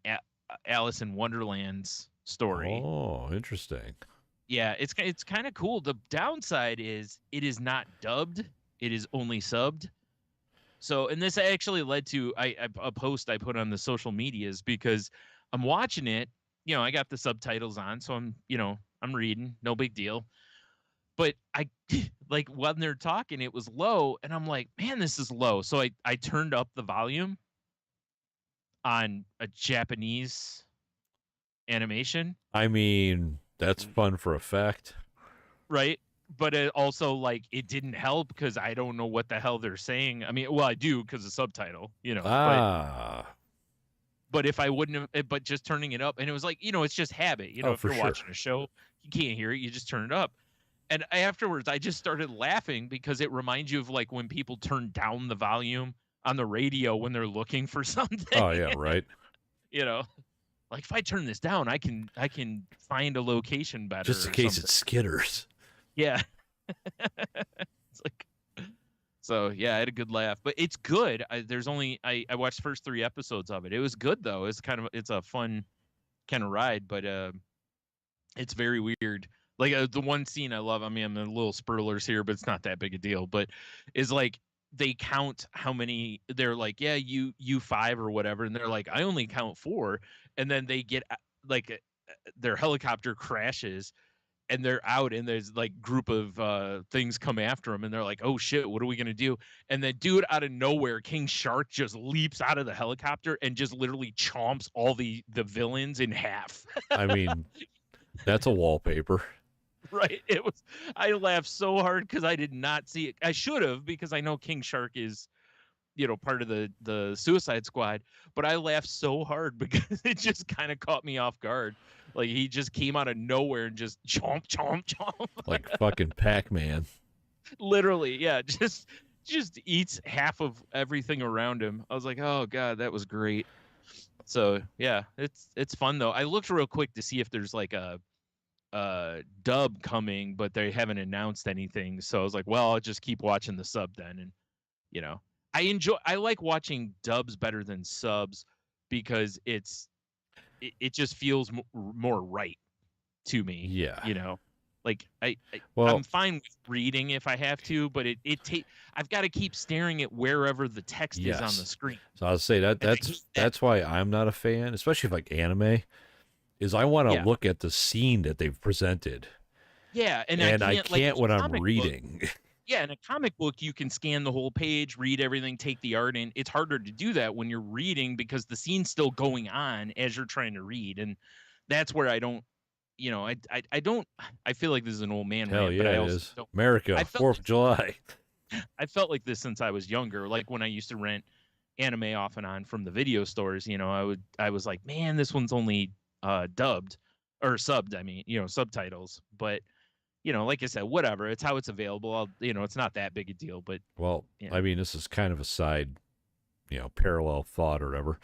Alice in Wonderland's story. Oh, interesting. Yeah, it's kind of cool. The downside is it is not dubbed; it is only subbed. So, and this actually led to a post I put on the social medias because I'm watching it. I got the subtitles on, so I'm reading, no big deal. But I when they're talking, it was low, and I'm like, man, this is low. So I turned up the volume on a Japanese animation. I mean, that's fun for effect, right? But it also it didn't help because I don't know what the hell they're saying. I mean, well, I do because of subtitle, But if I wouldn't have, but just turning it up, and it was it's just habit. If you're watching a show, you can't hear it, you just turn it up. And afterwards, I just started laughing because it reminds you of when people turn down the volume on the radio when they're looking for something. Oh yeah, right. If I turn this down, I can find a location better. Just in case it skitters. Yeah. So yeah, I had a good laugh, but it's good. I watched the first 3 episodes of it. It was good though. It's a fun kind of ride, but it's very weird. The one scene I love. I mean, I'm a little spoilers here, but it's not that big a deal. But is they count how many. They're like, yeah, you 5 or whatever, and they're like, I only count 4, and then they get like their helicopter crashes, and they're out, and there's like group of things come after them, and they're like, oh shit, what are we gonna do? And then dude, out of nowhere, King Shark just leaps out of the helicopter and just literally chomps all the villains in half. I mean, that's a wallpaper. Right. It was. I laughed so hard because I did not see it. I should have, because I know King Shark is, part of the Suicide Squad. But I laughed so hard because it just kind of caught me off guard. Like he just came out of nowhere and just chomp, chomp, chomp. Like fucking Pac-Man. Literally, yeah. Just eats half of everything around him. I was like, oh god, that was great. So yeah, it's fun though. I looked real quick to see if there's like a dub coming, but they haven't announced anything. So I was like, well, I'll just keep watching the sub then. And I like watching dubs better than subs because it just feels more right to me. Yeah. Like I'm fine with reading if I have to, but I've got to keep staring at wherever the text is on the screen. So I'll say that's why I'm not a fan, especially if like anime, is I want to look at the scene that they've presented. Yeah, and I can't when I'm reading. Yeah, in a comic book, you can scan the whole page, read everything, take the art in. It's harder to do that when you're reading because the scene's still going on as you're trying to read, and that's where I don't. I feel like this is an old man rant, but I also is. America, 4th of July. I felt like this since I was younger. Like when I used to rent anime off and on from the video stores, I was like, man, this one's only dubbed or subbed. I mean, subtitles. But like I said, whatever. It's how it's available. It's not that big a deal. But I mean, this is kind of a side, parallel thought or whatever.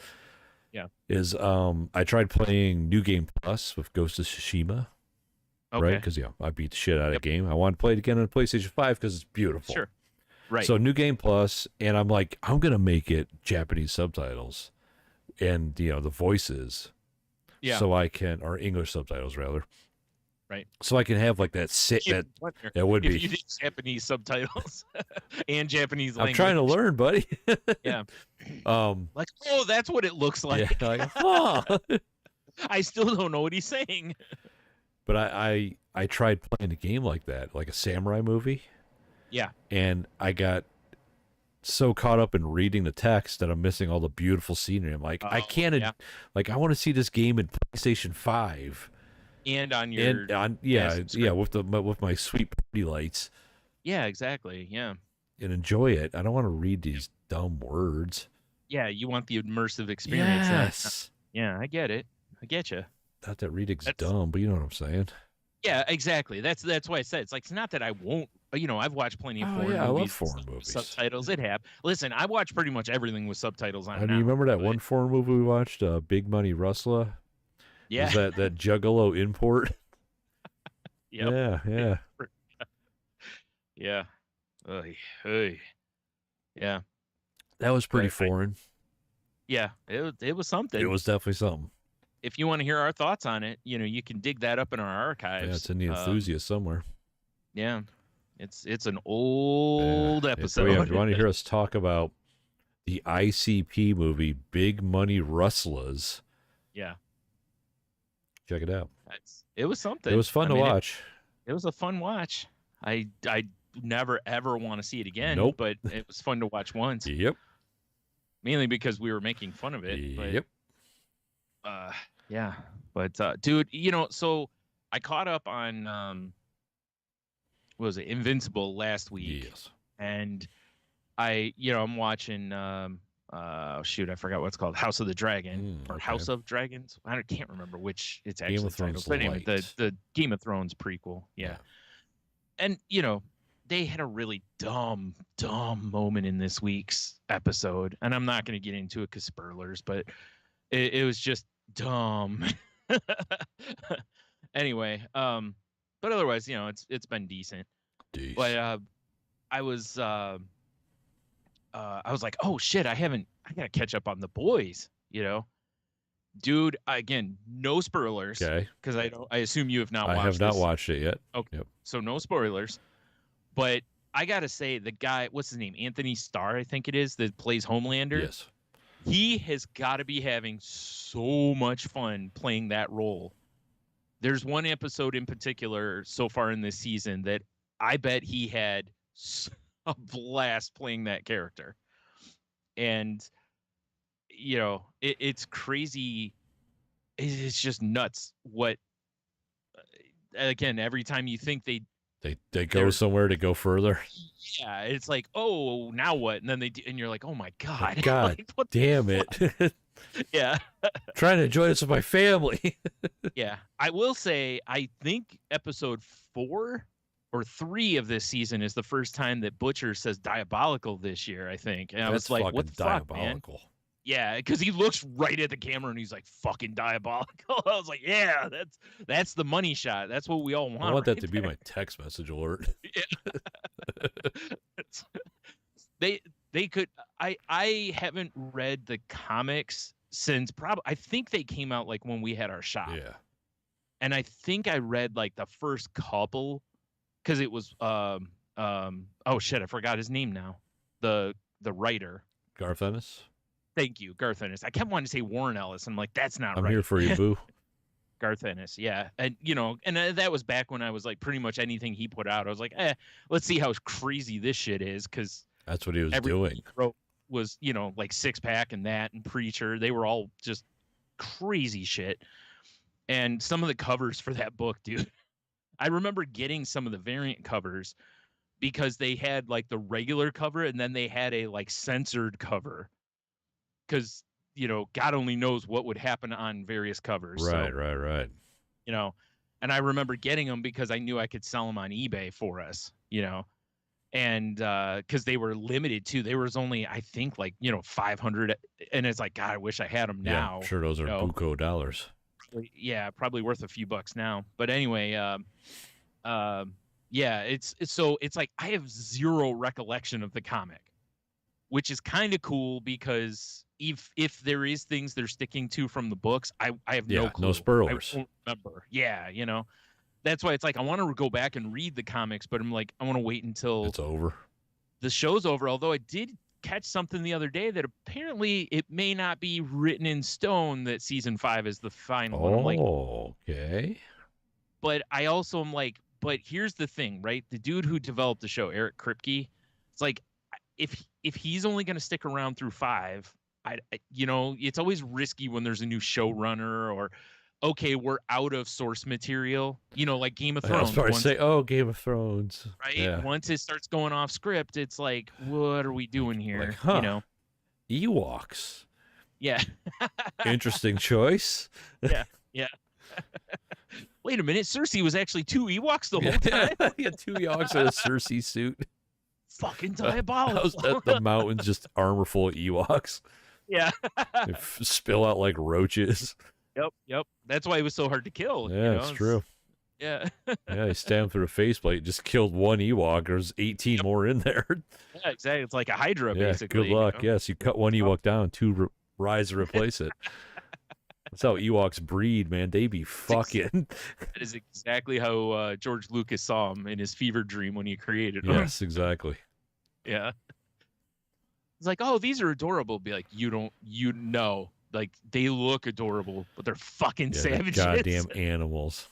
Yeah. Is I tried playing New Game Plus with Ghost of Tsushima. Okay. Right? Because I beat the shit out of the game. I wanted to play it again on PlayStation 5 because it's beautiful. Sure. Right. So New Game Plus, and I'm like, I'm gonna make it Japanese subtitles, and the voices. Yeah. So I can, or English subtitles rather. Right. So I can have like that that would be if you did Japanese subtitles and Japanese language. I'm trying to learn, buddy. Yeah. Like, oh, that's what it looks like. Yeah, like, oh. I still don't know what he's saying. But I tried playing a game like that, like a samurai movie. Yeah. And I got so caught up in reading the text that I'm missing all the beautiful scenery. I'm like, I can't, like, I want to see this game in PlayStation 5. And on your with my sweet pretty lights. Yeah, exactly. Yeah. And enjoy it. I don't want to read these dumb words. Yeah, you want the immersive experience. Yes. Yeah, I get it. I get you. Not that reading's dumb, but you know what I'm saying. Yeah, exactly. That's why I said it's like it's not that I won't. I've watched plenty of foreign movies. I love foreign movies. Subtitles. Listen, I watch pretty much everything with subtitles on. Do you remember that one foreign movie we watched, Big Money Rustler? Yeah. Was that Juggalo import? Yep. Yeah. Yeah. Yeah. That was pretty foreign. Yeah, it was something. It was definitely something. If you want to hear our thoughts on it, you can dig that up in our archives. Yeah, it's in the Enthusiast somewhere. Yeah. It's an old episode. If you want to hear us talk about the ICP movie Big Money Rustlers, yeah, check it out. It was something. It was fun to watch. It was a fun watch. I never ever want to see it again. Nope. But it was fun to watch once. Yep. Mainly because we were making fun of it. Yep. But, yeah. But dude, so I caught up on what was it, Invincible last week. Yes. And I'm watching shoot, I forgot what it's called, House of the Dragon or House of Dragons. I can't remember which it's actually titled. But anyway, the Game of Thrones prequel. Yeah. And they had a really dumb moment in this week's episode, and I'm not going to get into it because spoilers, but it was just dumb. Anyway, but otherwise, it's been decent. But I was like, oh shit, I gotta catch up on The Boys, dude. Again, no spoilers, okay? Because I assume you have not watched. I have not watched it yet. Okay, so no spoilers. But I gotta say, the guy, what's his name? Anthony Starr, I think it is, that plays Homelander. Yes. He has got to be having so much fun playing that role. There's one episode in particular so far in this season that I bet he had a blast playing that character. And, you know, it's crazy. It's just nuts what, again, every time you think they go somewhere to go further. Yeah, it's like, oh, now what? And then and you're like, oh my God. God like, what damn it. Yeah. Trying to enjoy this with my family. Yeah. I will say, I think episode 4 or 3 of this season is the first time that Butcher says diabolical this year, I think. And I was like, what the fuck, man? Yeah, because he looks right at the camera and he's like, fucking diabolical. I was like, yeah, that's the money shot. That's what we all want. I want that to be my text message alert. They could. I haven't read the comics since I think they came out like when we had our shop. Yeah. And I think I read like the first couple because it was oh shit, I forgot his name now. The writer. Garth Ennis? Thank you, Garth Ennis. I kept wanting to say Warren Ellis. I'm like, that's not right. I'm here for you, boo. Garth Ennis, yeah. And, you know, and that was back when I was like, pretty much anything he put out, I was like, let's see how crazy this shit is. Because that's what he was doing. He wrote was, you know, like Six Pack and that and Preacher. They were all just crazy shit. And some of the covers for that book, dude, I remember getting some of the variant covers because they had like the regular cover and then they had a like censored cover. Because, you know, God only knows what would happen on various covers. Right. You know, and I remember getting them because I knew I could sell them on eBay for us, you know, and because they were limited too. There was only, I think, like, you know, 500. And it's like, God, I wish I had them now. Yeah, I'm sure those are buco dollars. Yeah, probably worth a few bucks now. But anyway, yeah, it's like I have zero recollection of the comic, which is kind of cool because if there is things they're sticking to from the books, I have no clue. No spoilers. I won't remember. Yeah, you know, that's why it's like I want to go back and read the comics, but I'm like, I want to wait until it's over. The show's over. Although I did catch something the other day that apparently it may not be written in stone that season 5 is the final one. I'm like, okay. But I also am like, but here's the thing, right? The dude who developed the show, Eric Kripke, it's like, if he's only going to stick around through 5, you know, it's always risky when there's a new showrunner or, okay, we're out of source material, you know, like Game of Thrones. I was say, Game of Thrones. Right? Yeah. Once it starts going off script, it's like, what are we doing here? Like, you know? Ewoks. Yeah. Interesting choice. Yeah. Wait a minute, Cersei was actually 2 Ewoks the whole time? Yeah, 2 Ewoks in a Cersei suit. Fucking diabolical. The mountain's just armor full of Ewoks. Yeah. They spill out like roaches. Yep. That's why it was so hard to kill. Yeah, you know? It's true. Yeah. Yeah, he stabbed through the faceplate, just killed 1 Ewok. There's 18 more in there. Yeah, exactly. It's like a Hydra, basically. Good luck. You know? Yes, you cut 1 Ewok down, 2 rise to replace it. That's how Ewoks breed, man. They be fucking. That is exactly how George Lucas saw him in his fever dream when he created him. Yes, exactly. Yeah. It's like, oh, these are adorable. Be like, you know, like they look adorable, but they're fucking savages. Goddamn animals.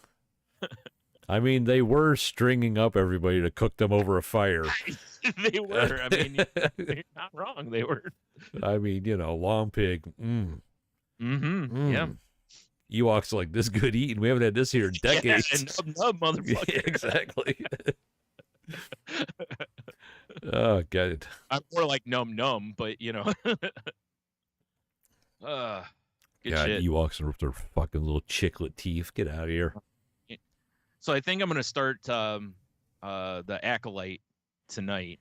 I mean, they were stringing up everybody to cook them over a fire. They were. I mean, you're not wrong. They were. I mean, you know, long pig. Yeah. Ewoks like this good eating. We haven't had this here in decades. Yeah, and nub, motherfucker. Yeah, exactly. Oh, got it. I'm more like num, but you know. Good shit. Ewoks with their fucking little chiclet teeth. Get out of here. So I think I'm gonna start the Acolyte tonight.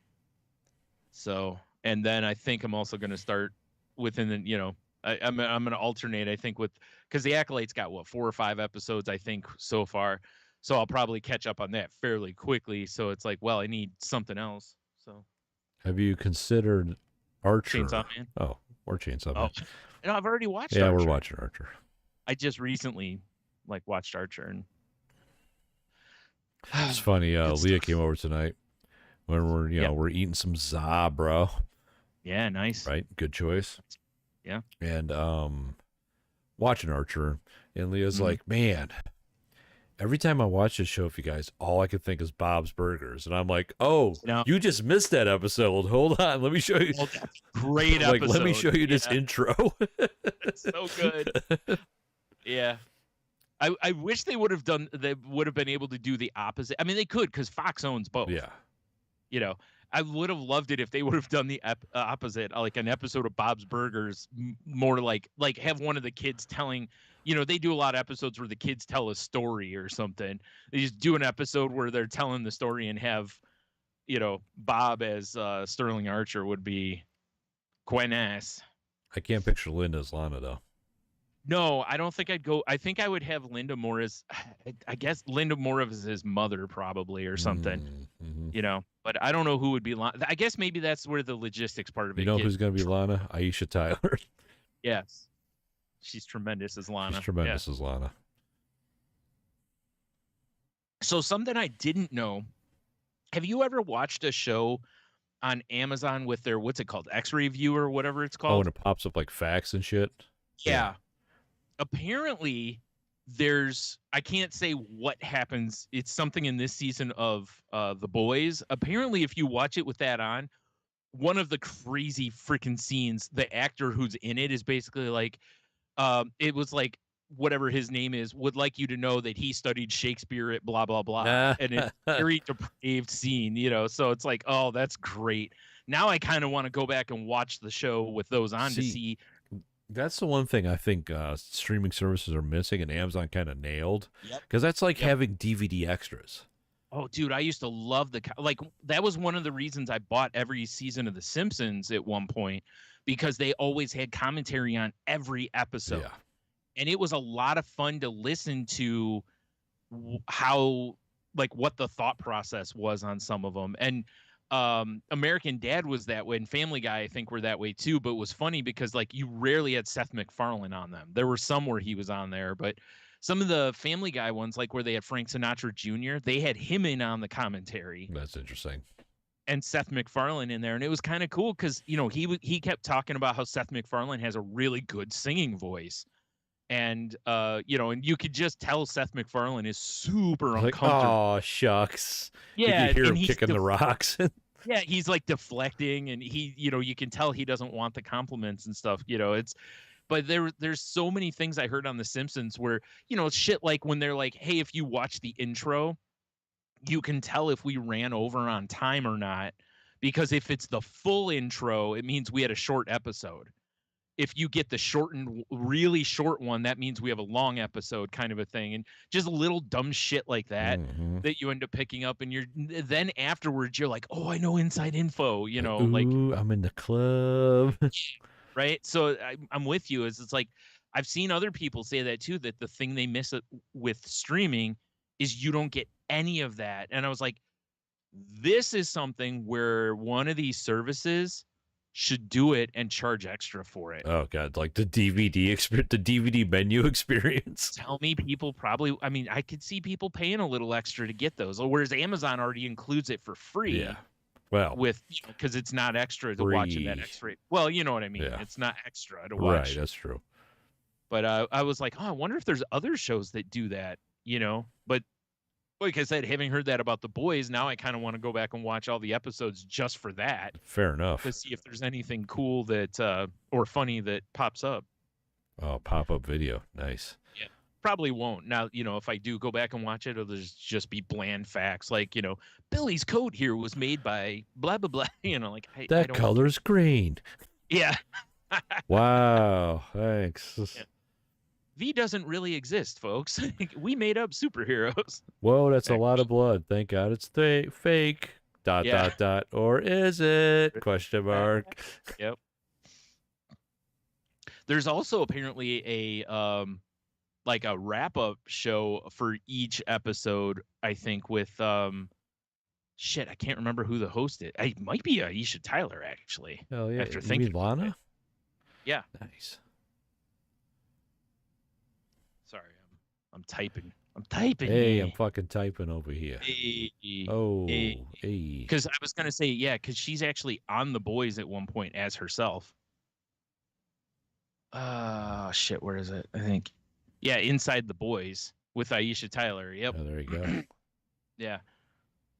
So, and then I think I'm also gonna start within the, you know, I'm gonna alternate. I think because the Acolyte's got 4 or 5 episodes I think so far. So I'll probably catch up on that fairly quickly. So it's like, well, I need something else. So, have you considered Archer? Chainsaw Man. Oh, or Chainsaw Man. No, I've already watched. Yeah, Archer. we're watching Archer. I just recently watched Archer, and it's funny. Leah came over tonight. when we're eating some za, bro. Yeah, nice. Right, good choice. Yeah. And watching Archer, and Leah's like, man, every time I watch this show, for you guys, all I could think is Bob's Burgers, and I'm like, oh, you just missed that episode. Hold on, let me show you. Well, great episode. Like, let me show you this intro. It's so good. Yeah. I wish they would have been able to do the opposite. I mean, they could, because Fox owns both. Yeah. You know, I would have loved it if they would have done the opposite, like an episode of Bob's Burgers, more like have one of the kids telling, they do a lot of episodes where the kids tell a story or something. They just do an episode where they're telling the story and have, Bob as Sterling Archer would be quite nice. I can't picture Linda as Lana, though. No, I don't think I'd go. I think I would have Linda more as, I guess Linda more of as his mother probably or something, But I don't know who would be Lana. I guess maybe that's where the logistics part of it. You know who's going to be Lana? Aisha Tyler. Yes, she's tremendous as Lana. She's tremendous as Lana. So something I didn't know. Have you ever watched a show on Amazon with their what's it called, X-ray viewer or whatever it's called? Oh, and it pops up like facts and shit. Yeah. Apparently I can't say what happens. It's something in this season of The Boys. Apparently, if you watch it with that on, one of the crazy freaking scenes, the actor who's in it is basically like, it was like, whatever his name is, would like you to know that he studied Shakespeare at blah, blah, blah. And it's a very depraved scene, so it's like, oh, that's great. Now I kind of want to go back and watch the show with those on to see. That's the one thing I think streaming services are missing, and Amazon kind of nailed, because that's like having DVD extras. Oh, dude, I used to love that was one of the reasons I bought every season of The Simpsons at one point, because they always had commentary on every episode. Yeah. And it was a lot of fun to listen to how, what the thought process was on some of them. And American Dad was that way, and Family Guy I think were that way too, but it was funny because you rarely had Seth MacFarlane on them. There were some where he was on there, but some of the Family Guy ones, like where they had Frank Sinatra Jr., they had him in on the commentary. That's interesting. And Seth MacFarlane in there, and it was kind of cool because he kept talking about how Seth MacFarlane has a really good singing voice. And and you could just tell Seth MacFarlane is super uncomfortable. Oh shucks! Yeah, you can hear him kicking the rocks. Yeah, he's like deflecting, and he, you can tell he doesn't want the compliments and stuff. But there's so many things I heard on The Simpsons where shit like when they're like, hey, if you watch the intro, you can tell if we ran over on time or not, because if it's the full intro, it means we had a short episode. If you get the shortened, really short one, that means we have a long episode, kind of a thing. And just little dumb shit like that that you end up picking up, and then afterwards you're like, oh, I know inside info, Ooh, I'm in the club. Right. So I'm with you. It's like, I've seen other people say that too, that the thing they miss with streaming is you don't get any of that. And I was like, this is something where one of these services should do it and charge extra for it. Oh God, like the DVD experience, the DVD menu experience. Tell me, people probably. I mean, I could see people paying a little extra to get those, whereas Amazon already includes it for free. Yeah. Well, because it's not extra to watch in that X-ray. Well, you know what I mean. Yeah. It's not extra to watch. Right, that's true. But I was like, oh, I wonder if there's other shows that do that. But like I said, having heard that about The Boys, now I kind of want to go back and watch all the episodes just for that. Fair enough. To see if there's anything cool that or funny that pops up. Oh, pop-up video. Nice. Yeah. Probably won't. Now, if I do go back and watch it, it'll just be bland facts like, Billy's coat here was made by blah, blah, blah. That color's green. Yeah. Wow. Thanks. Yeah. V doesn't really exist, folks. We made up superheroes. Whoa, that's a lot of blood. Thank God it's fake. ... Or is it? Question mark. Yep. There's also apparently a wrap-up show for each episode, I think, with shit, I can't remember who the host is. It might be Aisha Tyler, actually. Hell yeah. After you thinking mean Lana? Yeah. Nice. Sorry, I'm typing. I'm typing. Hey, I'm fucking typing over here. Hey. Oh, Hey. hey. Because I was gonna say, yeah, because she's actually on The Boys at one point as herself. Shit, where is it? I think, yeah, Inside The Boys with Aisha Tyler. Yep. Oh, there you go. Yeah.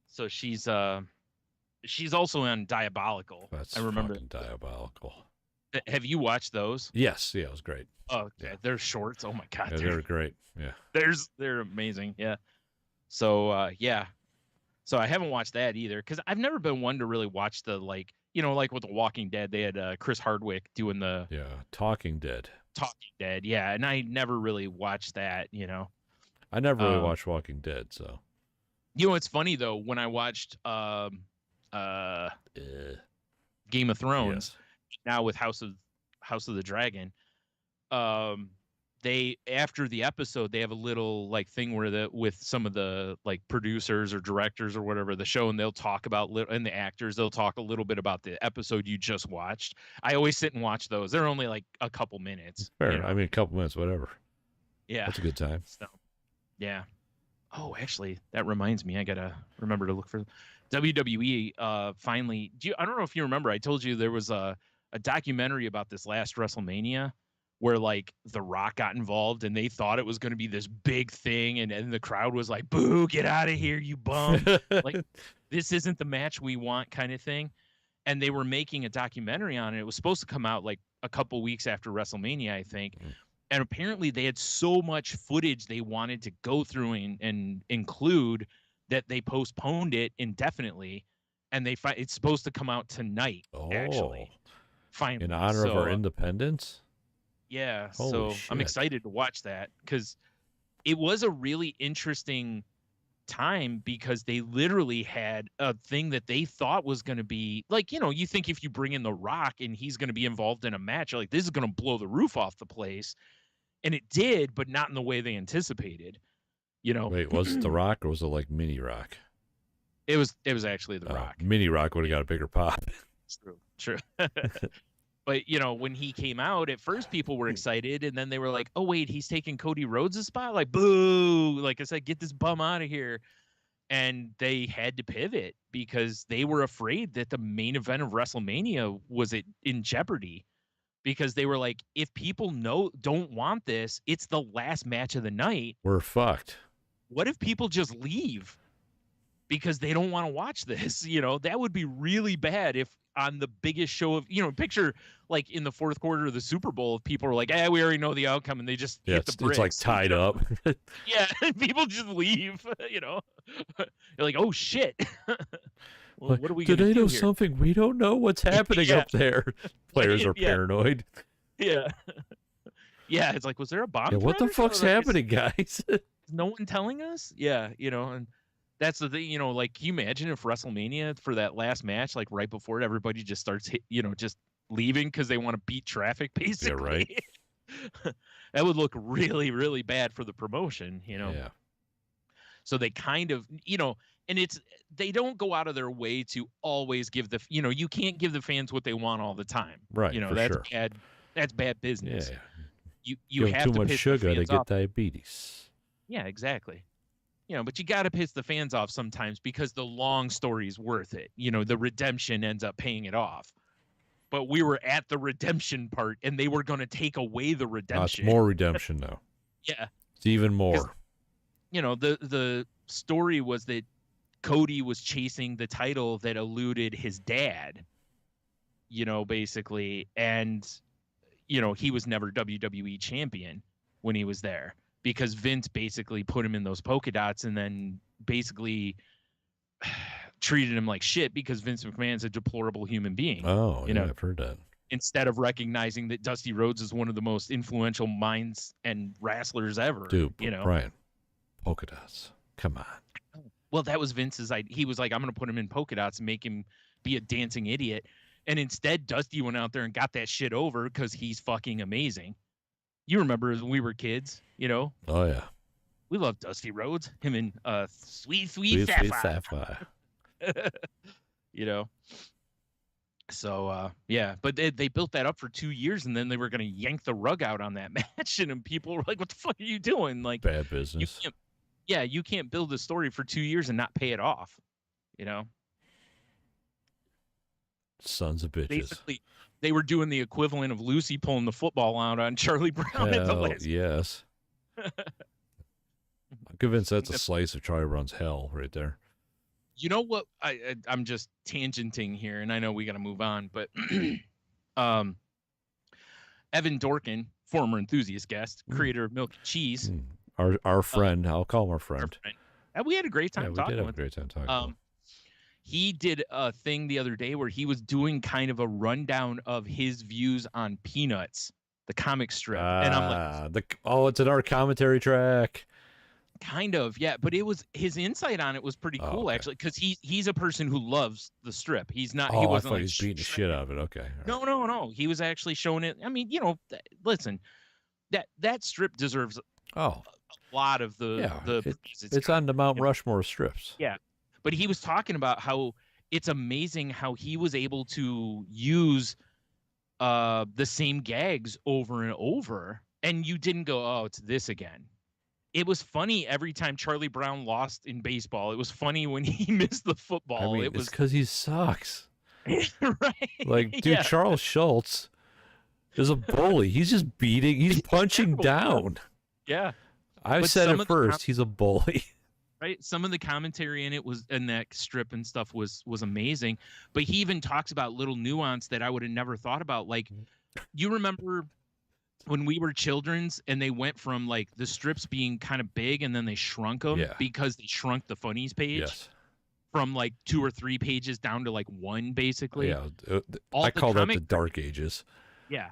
So she's also on Diabolical. That's I remember. fucking diabolical. Have you watched those? Yes, yeah, it was great. Oh, yeah, they're shorts. Oh my god, Yeah, they're great. Yeah, they're amazing. Yeah. So yeah. So I haven't watched that either because I've never been one to really watch the like with The Walking Dead. They had Chris Hardwick doing the Talking Dead. Talking Dead, yeah, and I never really watched that. I never really watched Walking Dead, so. It's funny though when I watched Game of Thrones now with House of the Dragon. They after the episode they have a little like thing where with some of the like producers or directors or whatever the show, and they'll talk about and the actors, they'll talk a little bit about the episode you just watched. I always sit and watch those. They're only like a couple minutes. Fair. I mean, a couple minutes, whatever. Yeah, that's a good time. So, yeah. Oh, actually, that reminds me. I gotta remember to look for WWE. Finally, I don't know if you remember. I told you there was a documentary about this last WrestleMania where like The Rock got involved and they thought it was going to be this big thing, and the crowd was like, "Boo! Get out of here, you bum!" Like this isn't the match we want, kind of thing. And they were making a documentary on it. It was supposed to come out like a couple weeks after WrestleMania, I think. And apparently they had so much footage they wanted to go through and include that they postponed it indefinitely. And it's supposed to come out tonight, actually. Finally. In honor of our independence? Yeah. Holy so shit. I'm excited to watch that because it was a really interesting time because they literally had a thing that they thought was going to be like, you think if you bring in The Rock and he's going to be involved in a match, you're like, this is going to blow the roof off the place. And it did, but not in the way they anticipated. Wait, was it The Rock or was it like Mini Rock? It was actually The Rock. Mini Rock would have got a bigger pop. True. But when he came out, at first people were excited, and then they were like, "Oh wait, he's taking Cody Rhodes' spot!" Like, boo! Like I said, get this bum out of here. And they had to pivot because they were afraid that the main event of WrestleMania was in jeopardy. Because they were like, if people don't want this, it's the last match of the night. We're fucked. What if people just leave because they don't want to watch this? That would be really bad if on the biggest show of, picture like in the fourth quarter of the Super Bowl, if people are like, we already know the outcome, and they just hit the bricks. It's like tied up. Yeah, and people just leave, You're like, oh shit. Well, what are we do they know here? Something we don't know? What's happening up there? Players are paranoid. Yeah. Yeah, it's like, was there a bomb? Yeah, what the fuck's happening, guys? Is no one telling us? Yeah, and that's the thing, like, can you imagine if WrestleMania for that last match, like right before it, everybody just starts just leaving because they want to beat traffic, basically. Yeah, right. That would look really, really bad for the promotion, Yeah. So they kind of, and they don't go out of their way to always give you can't give the fans what they want all the time. Right. That's sure. bad. That's bad business. Yeah. You have too to much piss sugar the to fans get off. diabetes. Yeah, exactly. But you got to piss the fans off sometimes because the long story is worth it. The redemption ends up paying it off. But we were at the redemption part, and they were going to take away the redemption. It's more redemption now. Yeah. It's even more. The story was that Cody was chasing the title that eluded his dad, basically. And, he was never WWE champion when he was there because Vince basically put him in those polka dots and then basically treated him like shit because Vince McMahon's a deplorable human being. Oh, yeah, I've heard that. Instead of recognizing that Dusty Rhodes is one of the most influential minds and wrestlers ever. Dude, Brian, polka dots. Come on. Well, that was Vince's idea. He was like, I'm going to put him in polka dots and make him be a dancing idiot. And instead, Dusty went out there and got that shit over because he's fucking amazing. You remember when we were kids, Oh, yeah. We love Dusty Rhodes. Him and Sweet Sapphire. So, yeah. But they built that up for 2 years, and then they were going to yank the rug out on that match. And people were like, what the fuck are you doing? Like, bad business. yeah, you can't build a story for 2 years and not pay it off. You know, Sons of bitches. basically, they were doing the equivalent of Lucy pulling the football out on Charlie Brown at the last. Yes. I'm convinced that's a slice of Charlie Brown's hell right there. You know what? I'm just tangenting here, and I know we got to move on, but Evan Dorkin, former Enthusiast guest, creator of Milk and Cheese. Our friend, I'll call him our friend. We had a great time talking with him. We did have a great time talking with him. He did a thing the other day where he was doing kind of a rundown of his views on Peanuts, the comic strip. And I'm like, it's an art commentary track. Kind of, yeah. But it was his insight on it was pretty cool, actually, because he's a person who loves the strip. He's not. He wasn't I thought he was beating the shit out of it. Okay. No. He was actually showing it. I mean, listen, that strip deserves a lot of the. It's on the Mount Rushmore strips. Yeah, but he was talking about how it's amazing how he was able to use the same gags over and over, and you didn't go, oh, it's this again. It was funny every time Charlie Brown lost in baseball. It was funny when he missed the football. I mean, it's because he sucks. Right? Like, dude, Charles Schultz is a bully. He's just he's punching down. Yeah. I've said it first. He's a bully. Right? Some of the commentary in that strip and stuff was amazing. But he even talks about little nuance that I would have never thought about. Like, you remember when we were children's and they went from like the strips being kind of big and then they shrunk them because they shrunk the funnies page from like 2 or 3 pages down to like 1, basically. Yeah. I call that the dark ages. Yeah.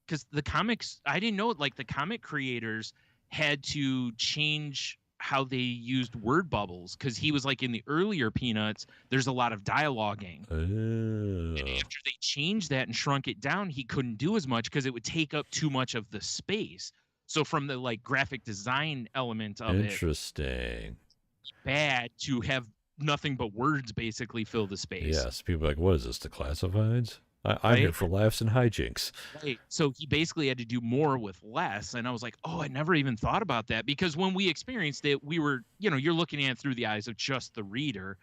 Because the comics, I didn't know, like the comic creators had to change how they used word bubbles, because he was like, in the earlier Peanuts, there's a lot of dialoguing. And after they changed that and shrunk it down, he couldn't do as much because it would take up too much of the space. So from the like graphic design element of Interesting. Bad to have nothing but words basically fill the space. Yes, people are like, what is this, the classifieds? I'm here for laughs and hijinks. Right. So he basically had to do more with less. And I was like, oh, I never even thought about that. Because when we experienced it, we were, you're looking at it through the eyes of just the reader.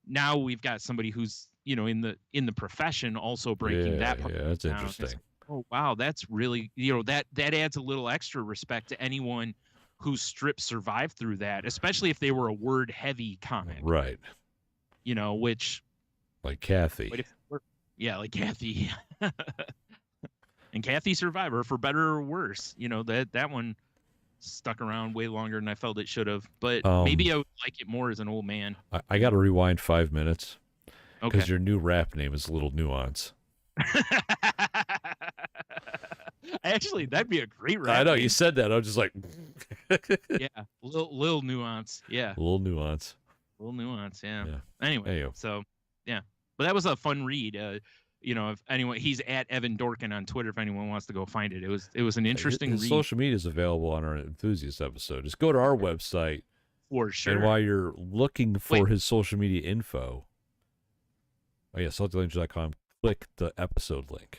Now we've got somebody who's, in the profession also breaking that part. Yeah, that's interesting. Oh, wow. That's really, that adds a little extra respect to anyone whose strips survived through that, especially if they were a word heavy comic. Right. Which. Like Kathy. Yeah, like Kathy. And Kathy Survivor, for better or worse. That one stuck around way longer than I felt it should have. But maybe I would like it more as an old man. I got to rewind 5 minutes. Because your new rap name is Little Nuance. Actually, that'd be a great rap I know, name. you said that. I was just like... Yeah, Lil Nuance. Yeah. Little Nuance. Little Nuance, yeah. Anyway, so, yeah. But that was a fun read. If anyone, he's at Evan Dorkin on Twitter. If anyone wants to go find it, it was an interesting his read. Social media is available on our Enthusiast episode. Just go to our website. For sure. And while you're looking for his social media info, saltylanguage.com, click the episode link.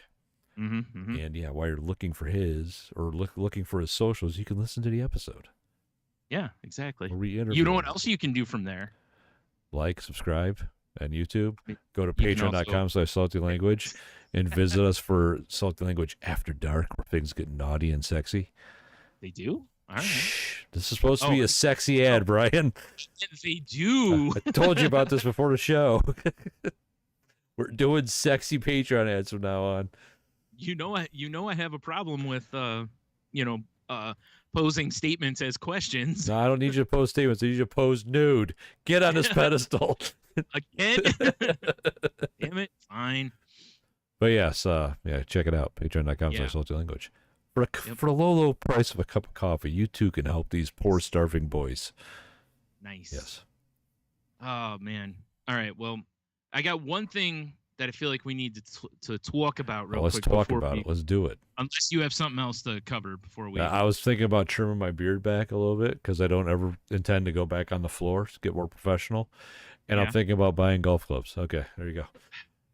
Mm-hmm. And while you're looking for his looking for his socials, you can listen to the episode. Yeah, exactly. You know what else you can do from there? Like, subscribe. And YouTube, go to patreon.com/saltylanguage and visit us for Salty Language After Dark, where things get naughty and sexy. They do? All right. Shh. This is supposed to be a sexy ad, Brian. They do. I told you about this before the show. We're doing sexy Patreon ads from now on. I have a problem with posing statements as questions. No, I don't need you to pose statements. I need you to pose nude. Get on this pedestal. Again? Damn it. Fine. But yes, check it out. Patreon.com/saltylanguage. For the low price of a cup of coffee, you too can help these poor starving boys. Nice. Yes. Oh, man. All right. Well, I got one thing that I feel like we need to talk about real quick. Let's talk about it. Let's do it. Unless you have something else to cover before we... I was thinking about trimming my beard back a little bit because I don't ever intend to go back on the floor to get more professional. And I'm thinking about buying golf clubs. Okay, there you go.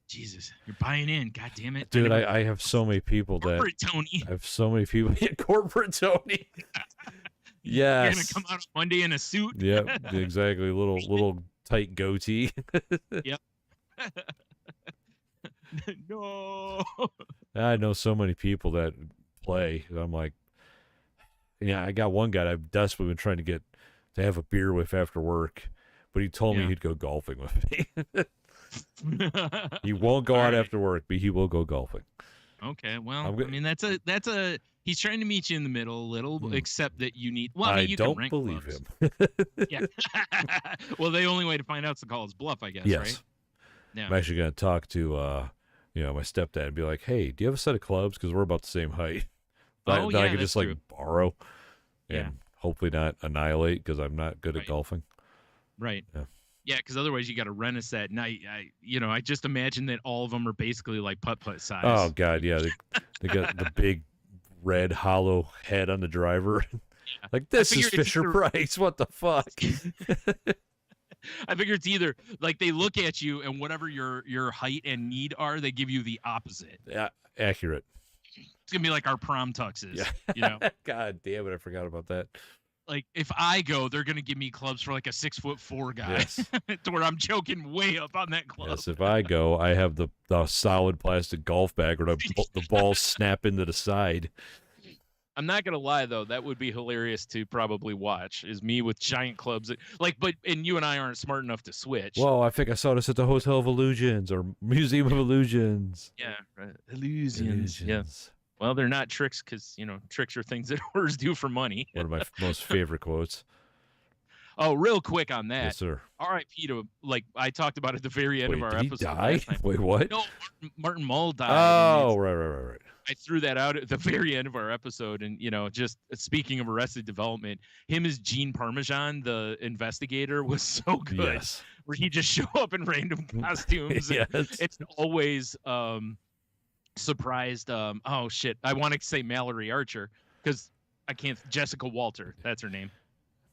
Jesus, you're buying in. God damn it. Dude, I have so many people corporate Tony. I have so many people. Corporate Tony. Yes. You're gonna come out on Monday in a suit. Yep, exactly. Little tight goatee. Yep. No. I know so many people that play. I'm like, I got one guy I've desperately been trying to get to have a beer with after work, but he told me he'd go golfing with me. He won't go out after work, but he will go golfing. Okay, well, I mean that's a he's trying to meet you in the middle a little, except that you need. Well, I mean, you don't can rent believe clubs. him. Yeah. Well, the only way to find out is to call his bluff, I guess. Yes. Right. Yeah. I'm actually gonna talk to my stepdad and be like, hey, do you have a set of clubs? Because we're about the same height. Oh, that yeah, I could that's just true. borrow and hopefully not annihilate because I'm not good at golfing. Right. Yeah. Yeah, because otherwise you got to rent a set. And I just imagine that all of them are basically like putt-putt size. Oh God, yeah, they got the big red hollow head on the driver. Yeah. Like, this is Fisher Price. What the fuck? I figure it's either like they look at you and whatever your height and need are, they give you the opposite. Yeah, accurate. It's gonna be like our prom tuxes. Yeah. God damn it, I forgot about that. Like, if I go, they're gonna give me clubs for like a 6'4" guy. Yes. To where I'm choking way up on that club. Yes, if I go, I have the solid plastic golf bag where the balls snap into the side. I'm not gonna lie though, that would be hilarious to probably watch. Is me with giant clubs, and you and I aren't smart enough to switch. Well, I think I saw this at the Hotel of Illusions or Museum of Illusions. Yeah, right. Illusions. Yeah. Well, they're not tricks because tricks are things that whores do for money. One of my most favorite quotes. Oh, real quick on that. Yes, sir. R.I.P. to I talked about at the very end of our episode. Did he die? Wait, what? No, Martin Mull died. Oh, right. I threw that out at the very end of our episode, and just speaking of Arrested Development, him as Gene Parmesan, the investigator, was so good. Yes. Where he just show up in random costumes. Yes. It's always surprised. Oh shit, I want to say Mallory Archer because I can't. Jessica Walter, that's her name.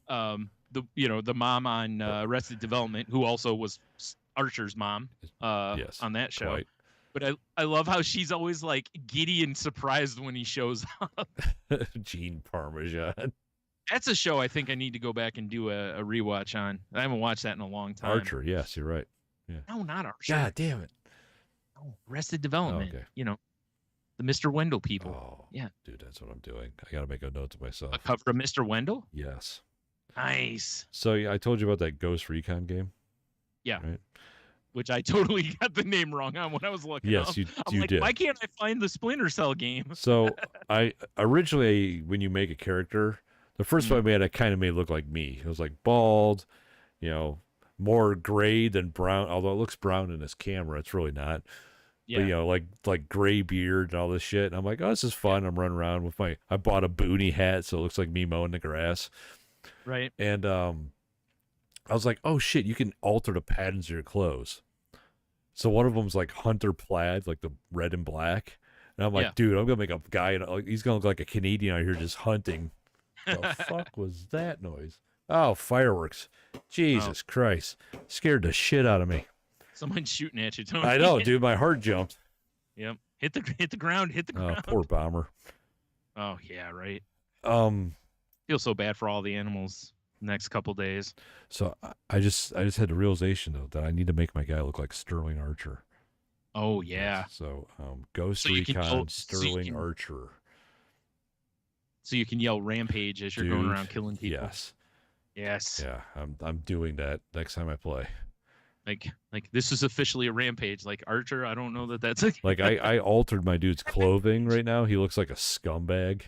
The mom on Arrested Development, who also was Archer's mom on that show. Quite. But I love how she's always like giddy and surprised when he shows up. Gene Parmesan. That's a show I think I need to go back and do a rewatch on. I haven't watched that in a long time. Archer, yes, you're right. Yeah. No, not Archer. God damn it. No, Arrested Development. Oh, okay. The Mr. Wendell people. Oh, yeah. Dude, that's what I'm doing. I got to make a note to myself. A cover of Mr. Wendell? Yes. Nice. So I told you about that Ghost Recon game? Yeah. Right? Which I totally got the name wrong on when I was looking up. Yes, I'm like, did. Why can't I find the Splinter Cell game? So I originally, when you make a character, the first one I made, I kind of made look like me. It was like bald, more gray than brown, although it looks brown in this camera. It's really not. Yeah. But, like gray beard and all this shit. And I'm like, oh, this is fun. I'm running around with I bought a boonie hat, so it looks like me mowing the grass. Right. And I was like, oh shit, you can alter the patterns of your clothes. So one of them's like hunter plaid, like the red and black. And I'm like, dude, I'm gonna make a guy, he's gonna look like a Canadian out here just hunting. The fuck was that noise? Oh, fireworks! Jesus Christ, scared the shit out of me. Someone's shooting at you, Tony. I know, dude. My heart jumped. Yep. Hit the ground. Hit the ground. Oh, poor bomber. Oh yeah, right. Feel so bad for all the animals next couple days. So I just had the realization though that I need to make my guy look like Sterling Archer. Oh yeah. So Ghost Recon Sterling Archer. So you can yell rampage as you're going around killing people. Yes. Yes. Yeah, I'm doing that next time I play. Like this is officially a rampage. Like Archer, I don't know that's like I altered my dude's clothing right now. He looks like a scumbag.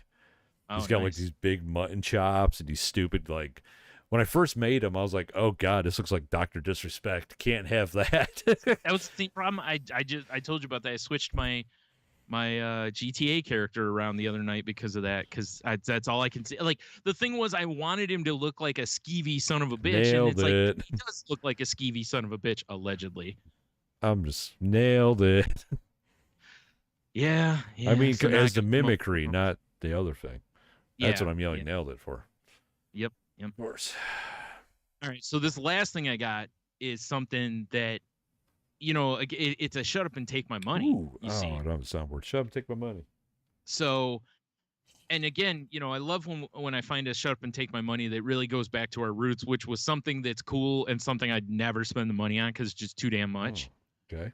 He's got like these big mutton chops and he's stupid. Like when I first made him, I was like, oh God, this looks like Dr. Disrespect. Can't have that. That was the problem. I told you about that. I switched my GTA character around the other night because of that. Because that's all I can see. Like the thing was, I wanted him to look like a skeevy son of a bitch. Nailed it. Like he does look like a skeevy son of a bitch, allegedly. I'm just nailed it. Yeah. I mean, as the mimicry, not the other thing. That's what I'm yelling. Yeah. Nailed it for. Yep. Of course. All right. So this last thing I got is something that, it's a shut up and take my money. Ooh, I don't have a soundboard. Shut up and take my money. So And again, I love when I find a shut up and take my money that really goes back to our roots, which was something that's cool and something I'd never spend the money on because it's just too damn much. Oh, okay.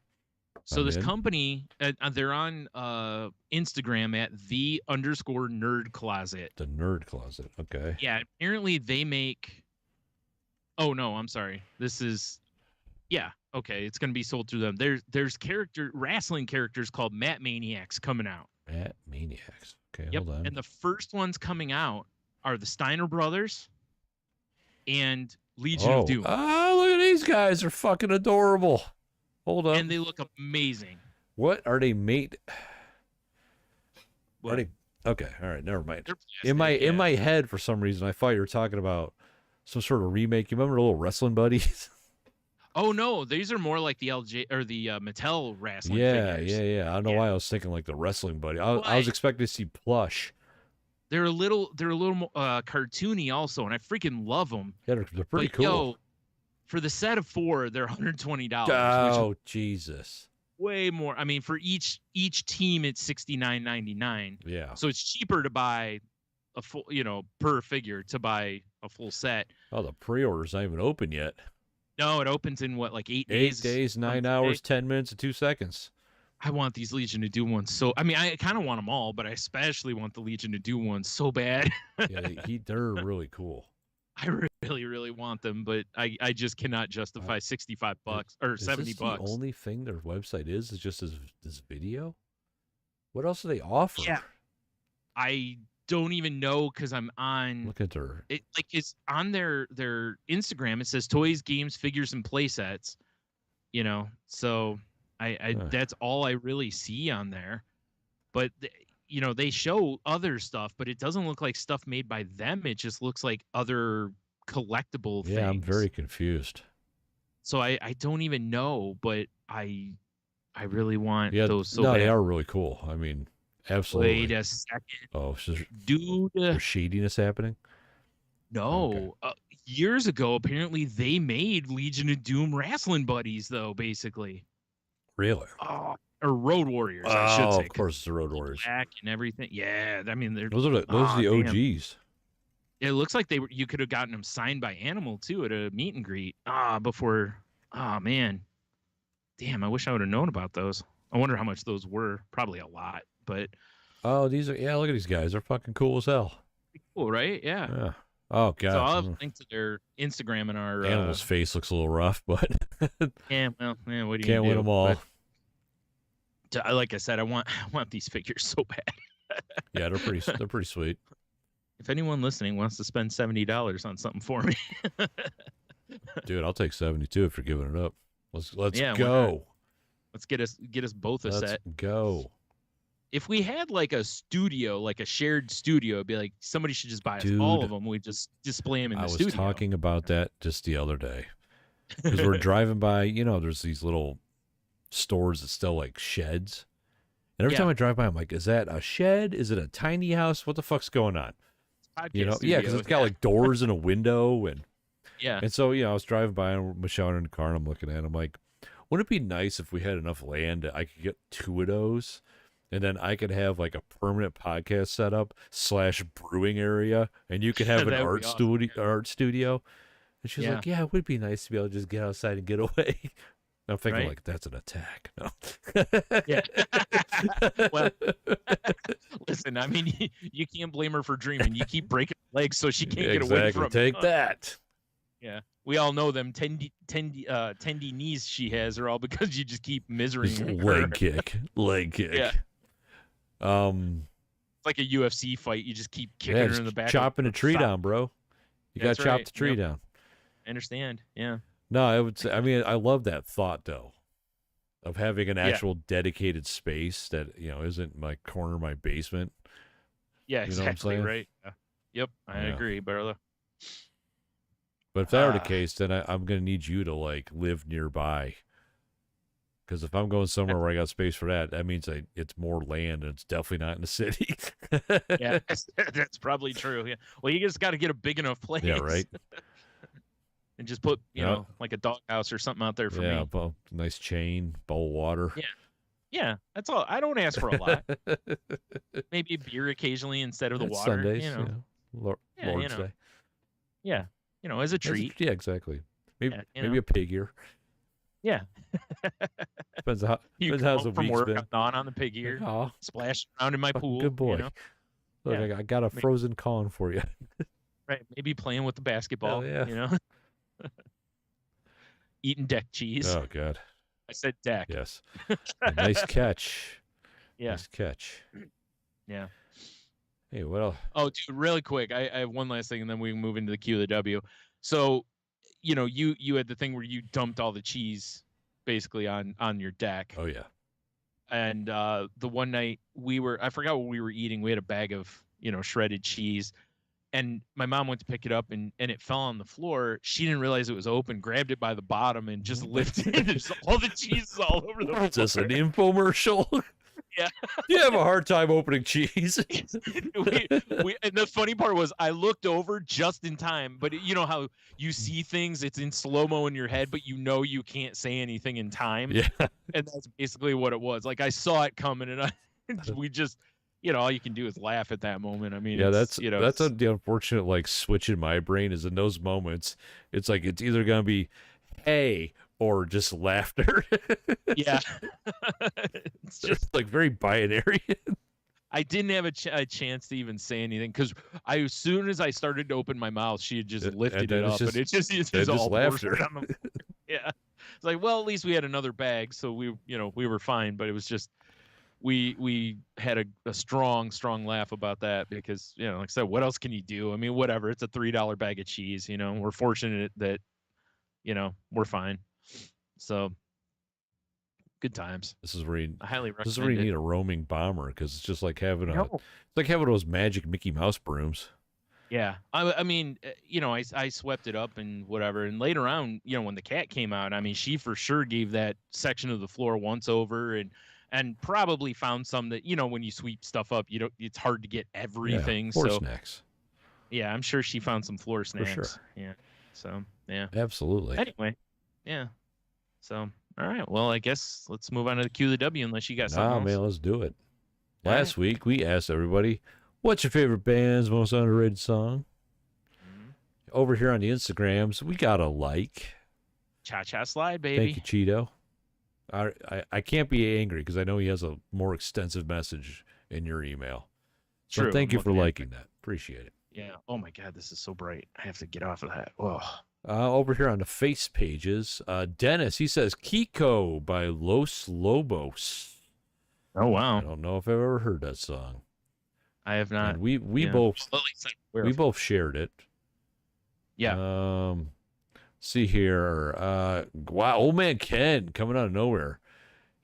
So this company, they're on Instagram at _nerd closet. The Nerd Closet. Okay. Yeah, apparently they make. Oh no, I'm sorry. This is. Yeah, okay. It's gonna be sold through them. There's wrestling characters called Mat Maniacs coming out. Mat Maniacs. Okay, Yep. hold on. And the first ones coming out are the Steiner brothers and Legion of Doom. Oh, look at these guys. They're fucking adorable. Hold on. And they look amazing. What are they made? What? Are they? Okay, all right, never mind. Plastic, in my head, for some reason, I thought you were talking about some sort of remake. You remember the little wrestling buddies? Oh no, these are more like the LJ or the Mattel wrestling figures. Yeah. I don't know why I was thinking like the wrestling buddy. I was expecting to see plush. They're a little more cartoony also, and I freaking love them. Yeah, they're pretty cool. Yo, for the set of 4, they're $120. Oh, Jesus. Way more. I mean, for each team, it's $69.99. Yeah. So it's cheaper to buy a full, per figure to buy a full set. Oh, the pre-order's not even open yet. No, it opens in what, like 8 days? 8 days, 9 hours, 10 minutes, and 2 seconds. I want these Legion of Doom ones. So, I mean, I kind of want them all, but I especially want the Legion of Doom ones so bad. Yeah, they're really cool. I really, really want them, but I just cannot justify $65 or $70. Is this the only thing their website is just this video? What else do they offer? Yeah, I don't even know because I'm on. Look at her. It's on their Instagram. It says toys, games, figures, and play sets. So that's all I really see on there. But they show other stuff, but it doesn't look like stuff made by them. It just looks like other collectible things. Yeah, I'm very confused. So I don't even know, but I really want those so bad. They are really cool. I mean, absolutely. Wait a second. Oh, dude. There's shadiness happening? No. Okay. Years ago, apparently, they made Legion of Doom wrestling buddies, though, basically. Really? Oh, or Road Warriors, I should say. Of course, it's the Road Warriors. Black and everything. Yeah, I mean, those are the OGs. Man. It looks like you could have gotten them signed by Animal, too, at a meet and greet. Before. Oh, man. Damn, I wish I would have known about those. I wonder how much those were. Probably a lot, but. Oh, look at these guys. They're fucking cool as hell. Cool, right? Yeah. Oh, God. So I'll have a link to their Instagram and our. Animal's face looks a little rough, but. Yeah, well, what do you Can't win them all. But, like I said, I want these figures so bad. Yeah, they're pretty sweet. If anyone listening wants to spend $70 on something for me. Dude, I'll take 72 if you're giving it up. Let's go. Let's get us both a set. Let's go. If we had like a studio, like a shared studio, it'd be like somebody should just buy us all of them. We just display them in the studio. I was talking about that just the other day. Because we're driving by, there's these little stores that sell like sheds. And every time I drive by, I'm like, is that a shed? Is it a tiny house? What the fuck's going on? Studio, because it's got like doors and a window. And so, I was driving by and Michelle in the car and I'm looking at it. I'm like, wouldn't it be nice if we had enough land that I could get 2 of those? And then I could have like a permanent podcast setup / brewing area. And you could have an art studio. And she's like, yeah, it would be nice to be able to just get outside and get away. I'm thinking like, that's an attack. No. Yeah. Well, listen, I mean, you can't blame her for dreaming. You keep breaking legs so she can't get away from Take that. Yeah. We all know them tendy knees she has are all because you just keep misering her. Leg kick. Yeah. It's like a UFC fight. You just keep kicking her in the back. Chopping a tree down, bro. You got to chop the tree down. I understand. Yeah. No, I love that thought though, of having an actual dedicated space that isn't my corner of my basement. Yeah, exactly right. Yeah. Yep, I agree, brother. But if that were the case, then I'm gonna need you to like live nearby. Because if I'm going somewhere where I got space for that means it's more land, and it's definitely not in the city. Yeah, that's probably true. Yeah. Well, you just got to get a big enough place. Yeah, right. And just put, like a doghouse or something out there for me. Yeah, nice chain, bowl of water. Yeah. Yeah, that's all. I don't ask for a lot. Maybe a beer occasionally instead of the water. Sundays, you know. Yeah, Lord's Day. Yeah, as a treat. Yeah, exactly. Maybe Yeah, maybe a pig ear. Yeah. Depends how You how's the from week's work been. on the pig ear, Oh, splash around in my pool. good boy. Look, Yeah. I got a frozen Kong for you. Right. Maybe playing with the basketball. Hell yeah. Eating deck cheese. Oh God. I said deck. Yes. Nice catch. Yeah. Nice catch. Yeah. Hey, what else? Oh, dude, really quick. I have one last thing, and then we can move into the Q of the W. So, you had the thing where you dumped all the cheese basically on your deck. Oh yeah. And the one night I forgot what we were eating. We had a bag of shredded cheese, and my mom went to pick it up, and it fell on the floor. She didn't realize it was open, grabbed it by the bottom, and just lifted it. There's all the cheese all over the floor. Is this an infomercial? Yeah. You have a hard time opening cheese. And the funny part was I looked over just in time, but you know how you see things, it's in slow-mo in your head, but you can't say anything in time. Yeah. And that's basically what it was. Like I saw it coming, and we just, all you can do is laugh at that moment. I mean, yeah, that's the unfortunate like switch in my brain is in those moments. It's like it's either gonna be, hey, or just laughter. Yeah. It's just like very binary. I didn't have a chance to even say anything because as soon as I started to open my mouth, she had just lifted it up, and it's just all laughter. Yeah. It's like, well, at least we had another bag, so we were fine, but it was just we had a strong laugh about that because, like I said, what else can you do? I mean, whatever. It's a $3 bag of cheese, We're fortunate that, we're fine. So good times. This is where you need a roaming bomber because it's just like having those magic Mickey Mouse brooms. Yeah, I mean, I swept it up and whatever, and later on, when the cat came out, I mean, she for sure gave that section of the floor once over and probably found some that when you sweep stuff up, it's hard to get everything. Yeah, floor snacks. Yeah, I'm sure she found some floor snacks. For sure. Yeah. So yeah. Absolutely. Anyway, yeah. So, all right. Well, I guess let's move on to the Q of the W unless you got something else. Man, let's do it. Last week, we asked everybody, what's your favorite band's most underrated song? Mm-hmm. Over here on the Instagrams, we got a like. Cha-cha slide, baby. Thank you, Cheeto. I can't be angry because I know he has a more extensive message in your email. So True. Thank you for liking that. Appreciate it. Yeah. Oh, my God. This is so bright. I have to get off of that. Oh. Over here on the face pages, Dennis, he says Kiko by Los Lobos. Oh, wow. I don't know if I've ever heard that song. I have not. And we both shared it. Yeah. See here. Wow, Old Man Ken coming out of nowhere.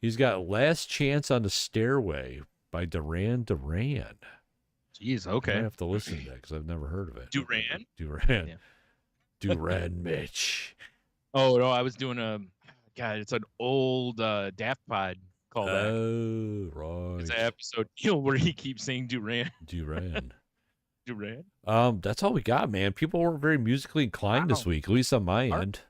He's got Last Chance on the Stairway by Duran Duran. Jeez, okay. I have to listen to that because I've never heard of it. Duran? Yeah. Duran Mitch. Oh, no, I was doing God, it's an old Daft Pod callback. Oh, right. It's an episode where he keeps saying Duran. Duran. Duran? That's all we got, man. People weren't very musically inclined this week, at least on my end.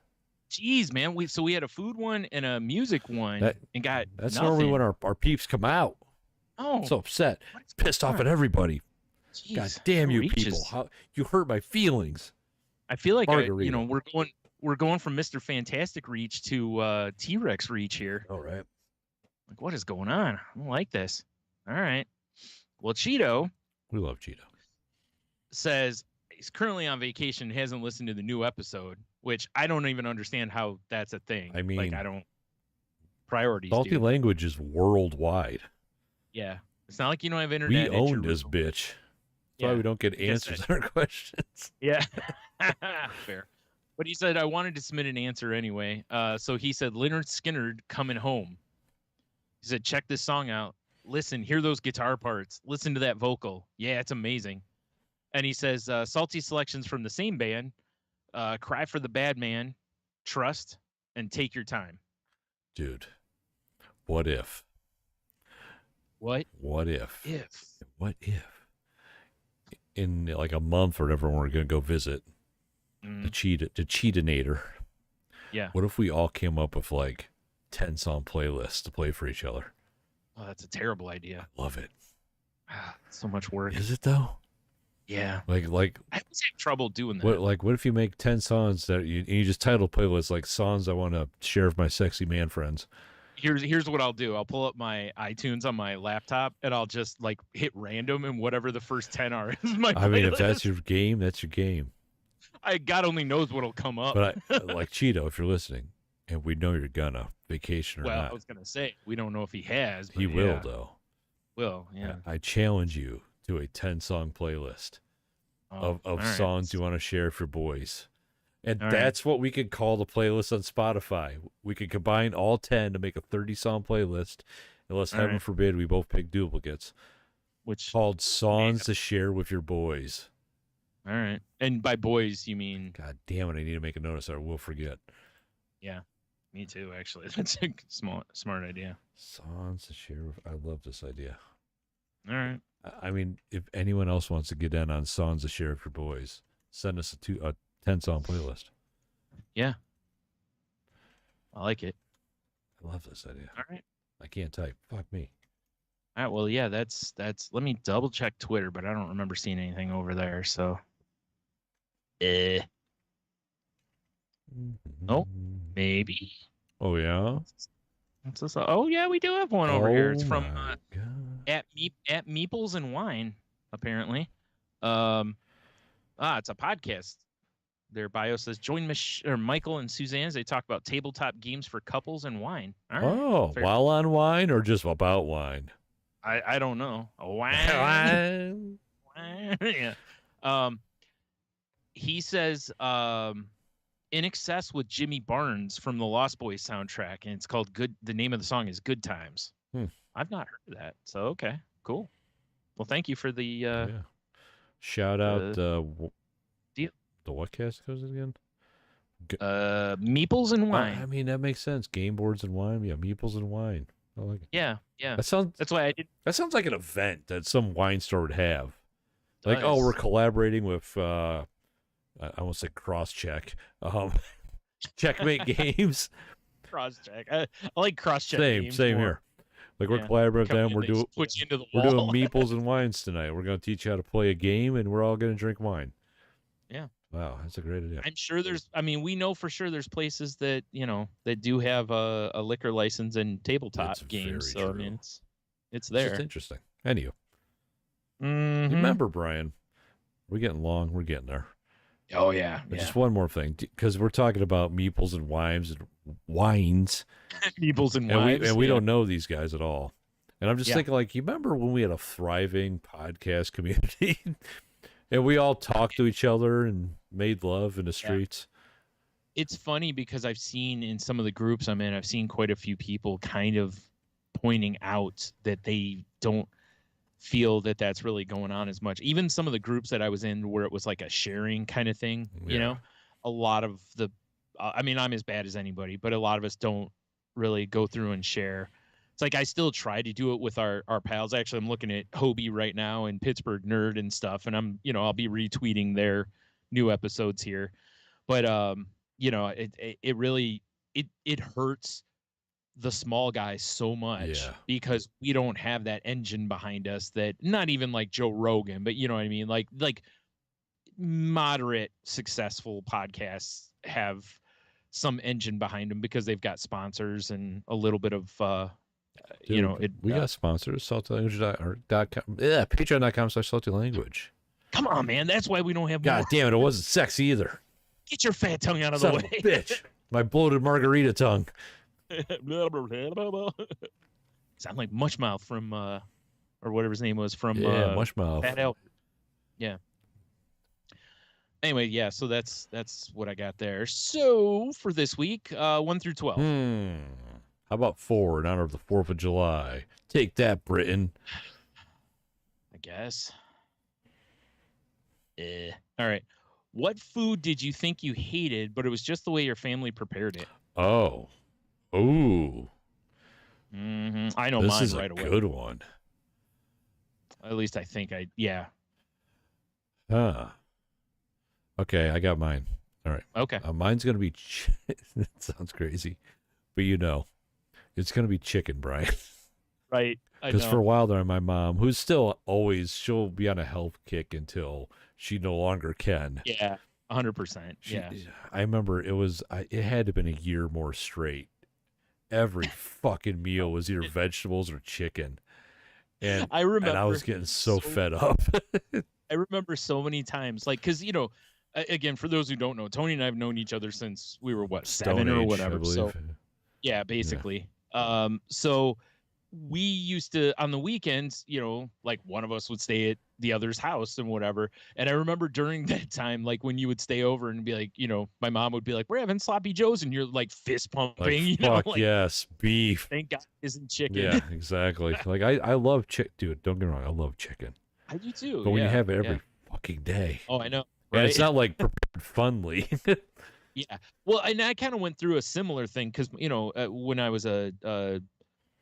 Jeez, man. We had a food one and a music one and got That's nothing. normally when our peeps come out. Oh. So upset. Pissed off at everybody. Jeez, God damn you people. How you hurt my feelings. I feel like we're going from Mr. Fantastic reach to T-Rex reach here. All right. Like, what is going on? I don't like this. All right. Well, Cheeto. We love Cheeto. Says he's currently on vacation and hasn't listened to the new episode, which I don't even understand how that's a thing. I mean, like, I don't. Priorities. Salty language is worldwide. Yeah. It's not like you don't have internet. We own this bitch. That's why we don't get answers to our questions. Yeah. Fair. But he said, I wanted to submit an answer anyway. So he said, Leonard Skinner Coming Home. He said, check this song out. Listen, hear those guitar parts. Listen to that vocal. Yeah, it's amazing. And he says, salty selections from the same band, Cry for the Bad Man, Trust, and Take Your Time. Dude, what if? What? What if? If. What if? In like a month or whatever, we're going to go visit the Cheetanator. Yeah. What if we all came up with like 10-song playlists to play for each other? Oh, that's a terrible idea. I love it. So much work. Is it though? Yeah. Like I always have trouble doing that. What if you make 10 songs that you just title playlists like songs I want to share with my sexy man friends? Here's what I'll do. I'll pull up my iTunes on my laptop and I'll just like hit random and whatever the first 10 are is my playlist. I mean, if that's your game, that's your game. God only knows what'll come up. But like Cheeto, if you're listening, and we know you're gonna vacation or not. Well, I was gonna say we don't know if he has. But he will though. Will, yeah. I challenge you to a 10-song playlist of songs you want to share for boys. And that's what we could call the playlist on Spotify. We could combine all 10 to make a 30-song playlist, unless heaven forbid we both pick duplicates. Which called Songs to Share with Your Boys. All right. And by boys, you mean... God damn it, I need to make a notice or I will forget. Yeah, me too, actually. That's a smart idea. Songs to share with... I love this idea. All right. I mean, if anyone else wants to get in on Songs to Share with Your Boys, send us a 10-song playlist. Yeah. I like it. I love this idea. All right. I can't type. Fuck me. All right. Well, yeah, that's. Let me double check Twitter, but I don't remember seeing anything over there. So. Oh, maybe. Oh yeah. Oh yeah, we do have one over here. It's from at Meeples and Wine, apparently. It's a podcast. Their bio says join Michael and Suzanne as they talk about tabletop games for couples and wine. All right. Oh, while on wine or just about wine? I don't know. Wine. Yeah. He says In Excess with Jimmy Barnes from the Lost Boys soundtrack, and it's called Good. The name of the song is Good Times. I've not heard of that, so okay, cool. Well, thank you for the shout out. Deal. The what cast goes again? Meeples and Wine. I mean, that makes sense. Game boards and wine. Yeah, Meeples and Wine. I like it. Yeah. That's why I did. That sounds like an event that some wine store would have. Like, oh, we're collaborating with. I won't say cross-check. Checkmate Games. Cross-check. I like cross-check. Same here. Like we're collaborating with them. We're doing Meeples and Wines tonight. We're going to teach you how to play a game, and we're all going to drink wine. Yeah. Wow, that's a great idea. I'm sure we know for sure there's places that, that do have a liquor license and tabletop games. So, true. I mean, it's there. It's interesting. Anyway. Mm-hmm. Remember, Brian, we're getting long. We're getting there. Oh, yeah. Just one more thing, because we're talking about meeples and wines. Meeples and wines. And we don't know these guys at all. And I'm just thinking, like, you remember when we had a thriving podcast community? And we all talked to each other and made love in the streets. It's funny because I've seen in some of the groups I'm in, I've seen quite a few people kind of pointing out that they don't feel that that's really going on as much. Even some of the groups that I was in where it was like a sharing kind of thing, a lot of the, I'm as bad as anybody, but a lot of us don't really go through and share. It's like I still try to do it with our pals. Actually, I'm looking at Hobie right now and Pittsburgh Nerd and stuff, and I'm I'll be retweeting their new episodes here. But it really hurts the small guys so much because we don't have that engine behind us that not even like Joe Rogan, but you know what I mean? Like moderate successful podcasts have some engine behind them because they've got sponsors and a little bit of Dude, we got sponsors, saltylanguage.com. Yeah, patreon.com/saltylanguage. Come on, man. That's why we don't have God damn it wasn't sexy either. Get your fat tongue out of the way. Bitch. My bloated margarita tongue. Sound like Mushmouth from or whatever his name was from Mushmouth. Fat Albert. Yeah. Anyway, yeah, so that's what I got there. So for this week, 1 through 12. How about 4 in honor of the 4th of July? Take that, Britain. I guess. All right. What food did you think you hated, but it was just the way your family prepared it? Oh. Ooh. I know mine right away. This is a good one. At least I think Huh. Okay, I got mine. All right. Okay. Mine's going to be... It sounds crazy, but it's going to be chicken, Brian. Right. Because for a while there, my mom, who's still always, she'll be on a health kick until she no longer can. Yeah, 100%. Yeah. I remember it had to have been a year more straight. Every fucking meal was either vegetables or chicken. And I remember, and I was getting so fed up. I remember so many times, like, because, again, for those who don't know, Tony and I have known each other since we were, Stone 7 or Age, whatever. I believe. So, yeah, basically. Yeah. So we used to, on the weekends, like one of us would stay at the other's house and whatever. And I remember during that time, like when you would stay over and be like, my mom would be like, we're having sloppy joes, and you're like fist pumping, fuck like, yes, beef. Thank God it isn't chicken. Yeah, exactly. Like I love chicken, dude. Don't get me wrong, I love chicken. I do too. But when you have it every fucking day. Oh, I know. Right? And it's not like prepared funly. Yeah. Well, and I kind of went through a similar thing because, when I was a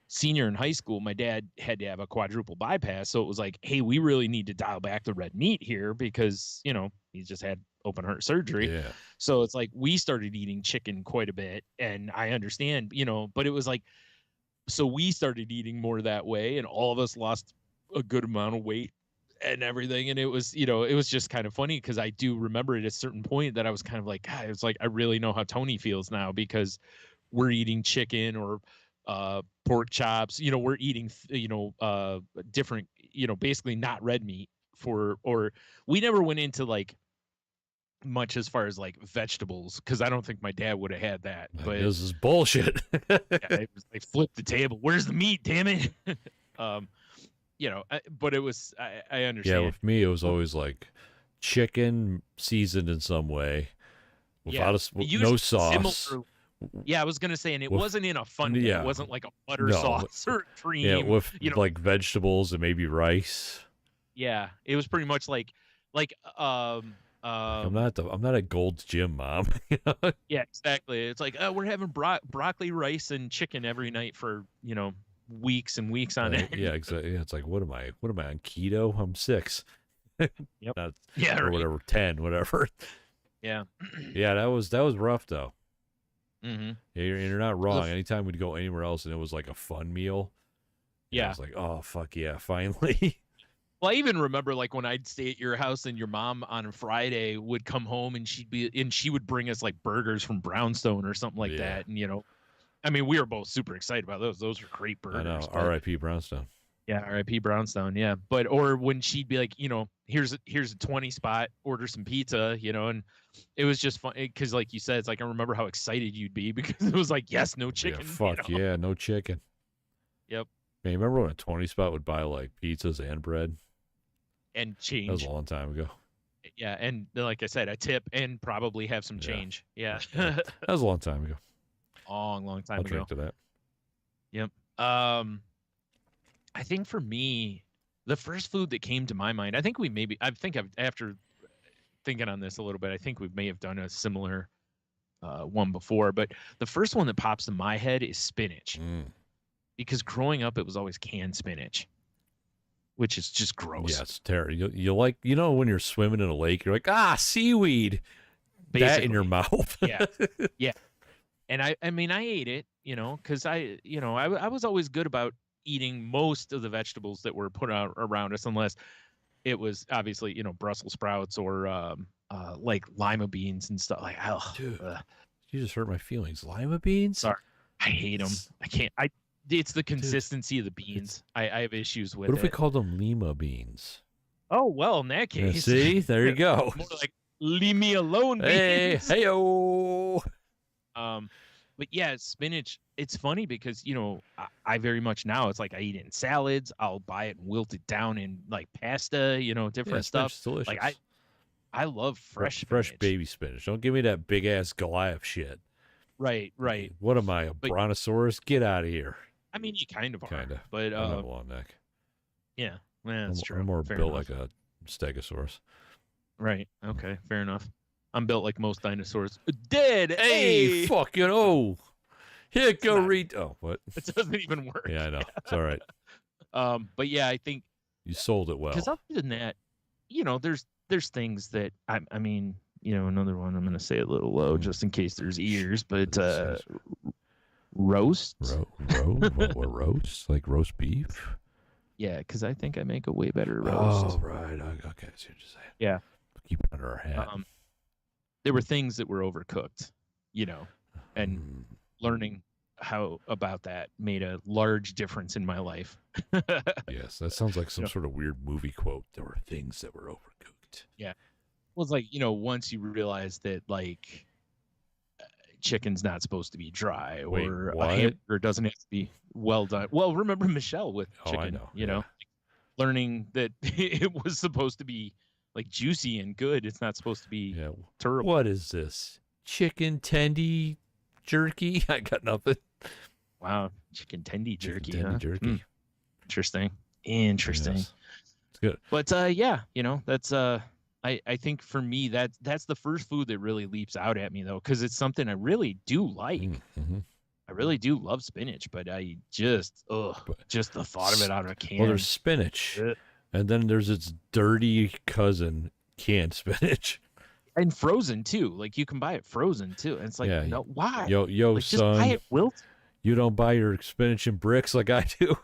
senior in high school, my dad had to have a quadruple bypass. So it was like, hey, we really need to dial back the red meat here because, he just had open heart surgery. Yeah. So it's like we started eating chicken quite a bit. And I understand, but it was like, so we started eating more that way, and all of us lost a good amount of weight and everything. And it was, it was just kind of funny because I do remember at a certain point that I was kind of like, God, it's like, I really know how Tony feels now because we're eating chicken or pork chops, we're eating, different, basically not red meat or we never went into like much as far as like vegetables because I don't think my dad would have had that. But this is bullshit. They flipped the table. Where's the meat? Damn it. But it was, I understand. Yeah, with me, it was always like chicken seasoned in some way without no sauce. Yeah, I was going to say, and it wasn't in a fun way. It wasn't like a butter sauce or cream. Yeah, with like vegetables and maybe rice. Yeah, it was pretty much like I'm not at Gold's Gym, Mom. Yeah, exactly. It's like, we're having broccoli, rice, and chicken every night for, weeks and weeks on end. Yeah, exactly. Yeah, it's like, what am I on keto? I'm 6. Yep. Or whatever, 10, whatever. Yeah. Yeah, that was rough though. Mm-hmm. Yeah, you're not wrong. Anytime we'd go anywhere else and it was like a fun meal. Yeah. I was like, oh fuck yeah, finally. Well, I even remember like when I'd stay at your house and your mom on a Friday would come home and she would bring us like burgers from Brownstone or something like that. And, I mean, we were both super excited about those. Those were great burgers. I know. R.I.P. Brownstone. Yeah, R.I.P. Brownstone. Yeah. But, or when she'd be like, here's a 20 spot, order some pizza, and it was just fun. Cause like you said, it's like, I remember how excited you'd be because it was like, yes, no chicken. Yeah, fuck yeah, no chicken. Yep. Man, you remember when a 20 spot would buy like pizzas and bread? And change. That was a long time ago. Yeah, and like I said, a tip and probably have some change. Yeah. That was a long time ago. Long time ago. I'll drink to that. Yep. I think for me, the first food that came to my mind, after thinking on this a little bit, I think we may have done a similar one before, but the first one that pops in my head is spinach. Because growing up, it was always canned spinach, which is just gross. Yeah, it's terrible. You like, when you're swimming in a lake, you're like, seaweed. Basically. That in your mouth. Yeah. Yeah. And I mean, I ate it, because I was always good about eating most of the vegetables that were put out around us, unless it was obviously, Brussels sprouts or like lima beans and stuff. Like, dude, you just hurt my feelings. Lima beans? Sorry, I hate them. I can't. It's the consistency of the beans. I have issues with. What if we called them lima beans? Oh well, in that case, see, there you go. More like leave me alone, beans. Hey-o. But yeah, spinach, it's funny because, I very much now, it's like I eat it in salads. I'll buy it and wilt it down in like pasta, different stuff. Delicious. Like I love fresh baby spinach. Don't give me that big ass Goliath shit. Right. What am I, a brontosaurus? Get out of here. I mean, you kind of are. But I have a long neck. Yeah, that's true. I'm more built like a stegosaurus. Right. Okay. Fair enough. I'm built like most dinosaurs. Dead. Hey, fucking Here, go read. Oh, what? It doesn't even work. Yeah, I know. It's all right. But yeah, I think you sold it well. Because other than that, there's things that I mean, another one. I'm gonna say it a little low just in case there's ears, but Roasts? What roast? Like roast beef? Yeah, because I think I make a way better roast. Oh, right. Okay, I see what you're saying. Yeah. Keep it under our hat. There were things that were overcooked, and learning how about that made a large difference in my life. Yes, that sounds like some sort of weird movie quote. There were things that were overcooked. Yeah. Well, it's like, once you realize that, like, chicken's not supposed to be dry, or a hamburger doesn't have to be well done. Well, remember Michelle with chicken, I know. Learning that it was supposed to be like juicy and good. It's not supposed to be terrible. What is this? Chicken tendy jerky? I got nothing. Wow. Chicken tendy jerky. Jerky. Interesting. Yes. It's good. But that's I think for me that's the first food that really leaps out at me, though, because it's something I really do like. Mm-hmm. I really do love spinach, but I just the thought of it out of a can. Well, there's spinach, and then there's its dirty cousin, canned spinach, and frozen too. Like, you can buy it frozen too, and it's like, no, why? Yo, like, son, just buy it wilt. You don't buy your spinach in bricks like I do.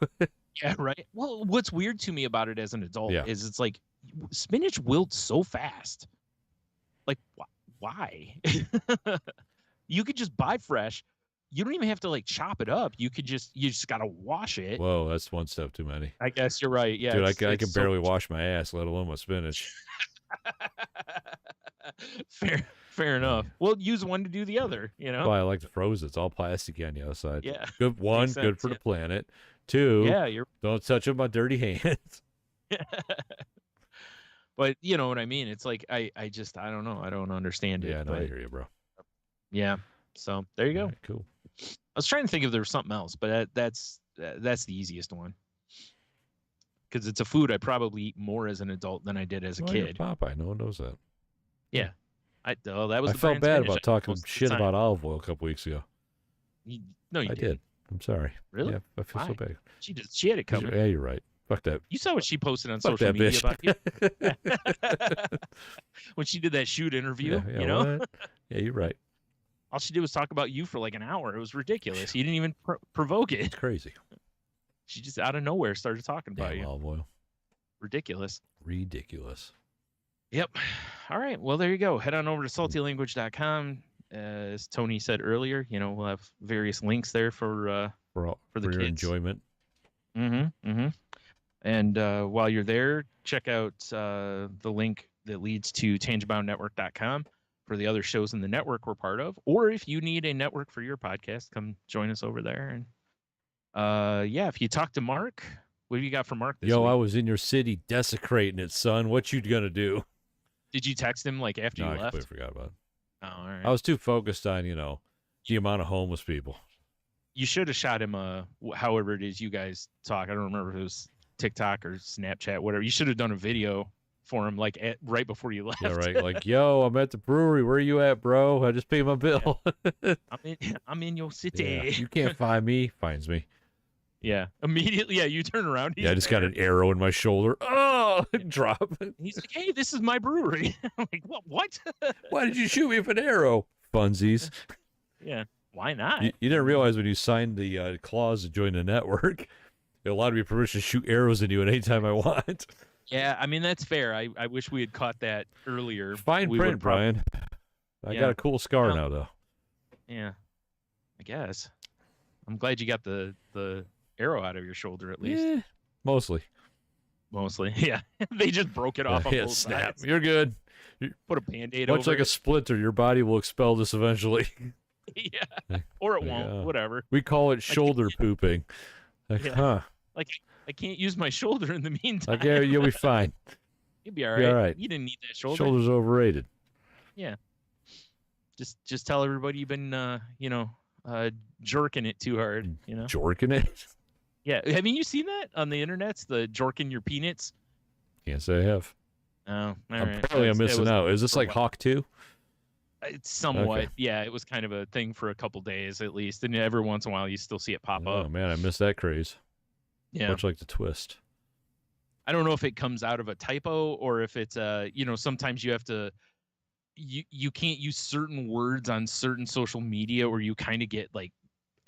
Yeah, right. Well, what's weird to me about it as an adult is it's like spinach wilts so fast. Like, why? You could just buy fresh. You don't even have to like chop it up. You just gotta wash it. Whoa, that's one step too many. I guess you're right. Yeah, dude, I can barely wash my ass, let alone my spinach. Fair enough. Well, use one to do the other. Well, I like to froze it. It's all plastic on the outside. Yeah. Good one, good for the planet. Two, don't touch it with my dirty hands. But you know what I mean? It's like I don't know. I don't understand it. Yeah, no, I hear you, bro. Yeah. So there you go. Right, cool. I was trying to think if there was something else, but that's the easiest one. Because it's a food I probably eat more as an adult than I did as a kid. Popeye, no one knows that. Yeah. I felt bad about talking shit about olive oil a couple weeks ago. No, you did. I'm sorry. Really? Yeah, I feel so bad. She had it coming. Yeah, you're right. Fuck that. You saw what she posted on social media about you when she did that shoot interview. What? Yeah, you're right. All she did was talk about you for like an hour. It was ridiculous. You didn't even provoke it. It's crazy. She just out of nowhere started talking about you. Olive oil. Ridiculous. Yep. All right. Well, there you go. Head on over to saltylanguage.com. As Tony said earlier, we'll have various links there for the your kids. enjoyment. Mm-hmm. And while you're there, check out the link that leads to tangentboundnetwork.com for the other shows in the network we're part of. Or if you need a network for your podcast, come join us over there. And if you talk to Mark, what have you got for Mark this week? I was in your city desecrating it, son. What you gonna do? Did you text him like after you left? I completely forgot about it. Oh, all right. I was too focused on, the amount of homeless people. You should have shot him however it is you guys talk. I don't remember if it was TikTok or Snapchat, whatever. You should have done a video for him like right before you left. Yeah, right. Like, yo, I'm at the brewery. Where are you at, bro? I just paid my bill. Yeah. I'm in your city. Yeah. You can't find me. Finds me. Yeah. Immediately, you turn around. I just got an arrow in my shoulder. Oh, drop it. He's like, hey, this is my brewery. I'm like, what? Why did you shoot me with an arrow? Funsies. Yeah. Why not? You didn't realize when you signed the clause to join the network, it allowed me permission to shoot arrows at you at any time I want. Yeah, I mean, that's fair. I wish we had caught that earlier. Fine print, Brian. I got a cool scar now, though. Yeah, I guess. I'm glad you got the arrow out of your shoulder at least. Yeah, mostly. Yeah. They just broke it off on both snap. sides. You're good. Put a Band-Aid over it. Much like a splinter, your body will expel this eventually. Yeah. Or it won't. Whatever. We call it shoulder pooping. Like, Like, I can't use my shoulder in the meantime. Like, yeah, you'll be fine. You'll be all right. All right. You didn't need that shoulder. Shoulder's overrated. Yeah. Just tell everybody you've been, jerking it too hard. Jorking it? Yeah. Haven't you seen that on the internet? The jorking your peanuts? Can't say I have. Oh, all right. Apparently I'm missing out. Is this like Hawk 2? It's somewhat. Okay. Yeah, it was kind of a thing for a couple days at least. And every once in a while you still see it pop up. Oh, man, I missed that craze. Yeah. Much like the twist. I don't know if it comes out of a typo or if it's sometimes you have to you can't use certain words on certain social media or you kind of get like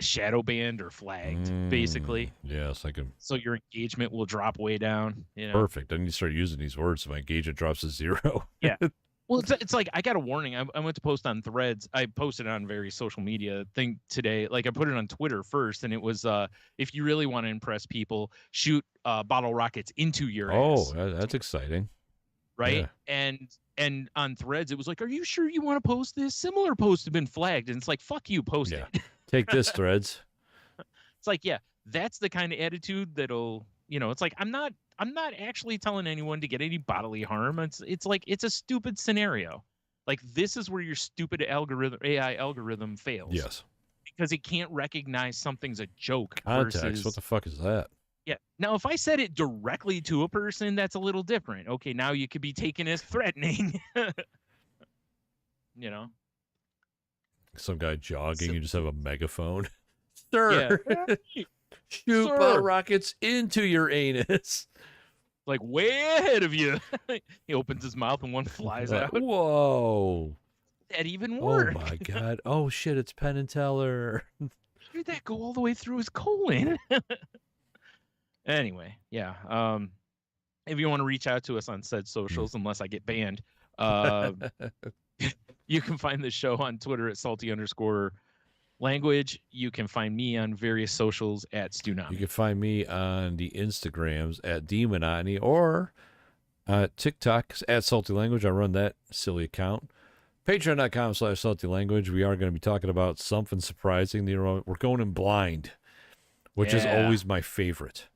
shadow banned or flagged, basically. Yes, I can. So your engagement will drop way down. Perfect. I need to start using these words so my engagement drops to 0. Yeah. Well, it's like I got a warning. I went to post on Threads. I posted on various social media thing today. Like I put it on Twitter first, and it was if you really want to impress people, shoot bottle rockets into your ass. Oh, that's exciting. Right? Yeah. And on Threads, it was like, are you sure you want to post this? Similar posts have been flagged, and it's like, fuck you, post it. Take this, Threads. It's like, yeah, that's the kind of attitude that'll, it's like I'm not actually telling anyone to get any bodily harm. It's like it's a stupid scenario. Like this is where your stupid AI algorithm fails. Yes. Because it can't recognize something's a joke. Context. Versus, what the fuck is that? Yeah. Now, if I said it directly to a person, that's a little different. Okay, now you could be taken as threatening. Some guy jogging, you just have a megaphone. Sir, shoot Sir. rockets into your anus. Like way ahead of you. He opens his mouth and one flies out. Whoa. That even worked. Oh my God. Oh shit, it's Penn and Teller. Did that go all the way through his colon? Anyway, yeah. If you want to reach out to us on said socials, unless I get banned, you can find the show on Twitter at salty_language. You can find me on various socials at Stunami. You can find me on the Instagrams at Demonotony or TikTok at saltylanguage. I run that silly account. Patreon.com/saltylanguage. We are going to be talking about something surprising. We're going in blind, which is always my favorite.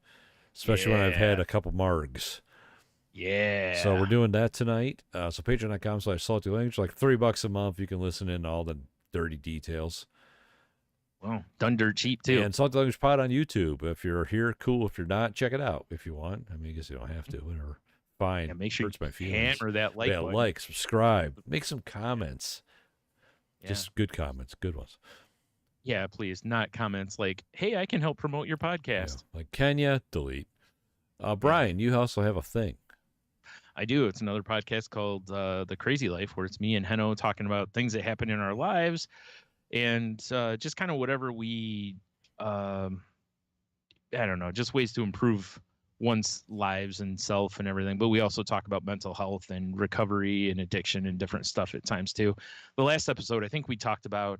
Especially when I've had a couple margs. Yeah. So we're doing that tonight. So patreon.com/saltylanguage, like $3 a month. You can listen in to all the dirty details. Well, done dirt cheap too. And Salty Language Pod on YouTube. If you're here, cool. If you're not, check it out if you want. I mean, I guess you don't have to. Whatever. Fine. Yeah, make sure you hammer that like button. Like, subscribe, make some comments. Yeah. Just good comments, good ones. Yeah, please. Not comments like, hey, I can help promote your podcast. Yeah. Like, Kenya, delete. Brian, you also have a thing. I do. It's another podcast called The Crazy Life, where it's me and Heno talking about things that happen in our lives and just kind of whatever we, I don't know, just ways to improve one's lives and self and everything. But we also talk about mental health and recovery and addiction and different stuff at times too. The last episode, I think we talked about,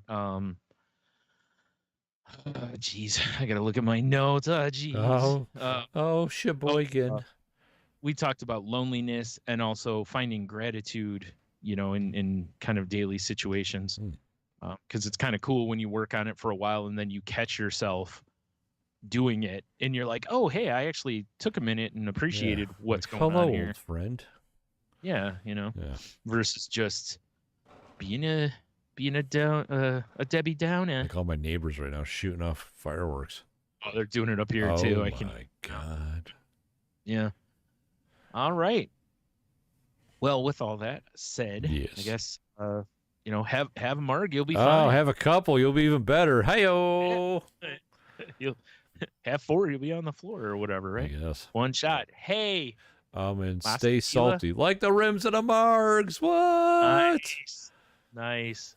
geez, I gotta look at my notes. Geez. Sheboygan. We talked about loneliness and also finding gratitude, in kind of daily situations. Because it's kind of cool when you work on it for a while and then you catch yourself doing it and you're like, oh, hey, I actually took a minute and appreciated what's going on here. Old friend. Yeah, versus just being a Debbie Downer. Like all my neighbors right now shooting off fireworks. Oh, they're doing it up here too. Oh my God. Yeah. All right. Well, with all that said, yes. I guess have a marg, you'll be fine. Oh, have a couple, you'll be even better. Hey-o. You'll have 4, you'll be on the floor or whatever, right? Yes. One shot. Hey. And stay salty. Like the rims of the margs. What? Nice.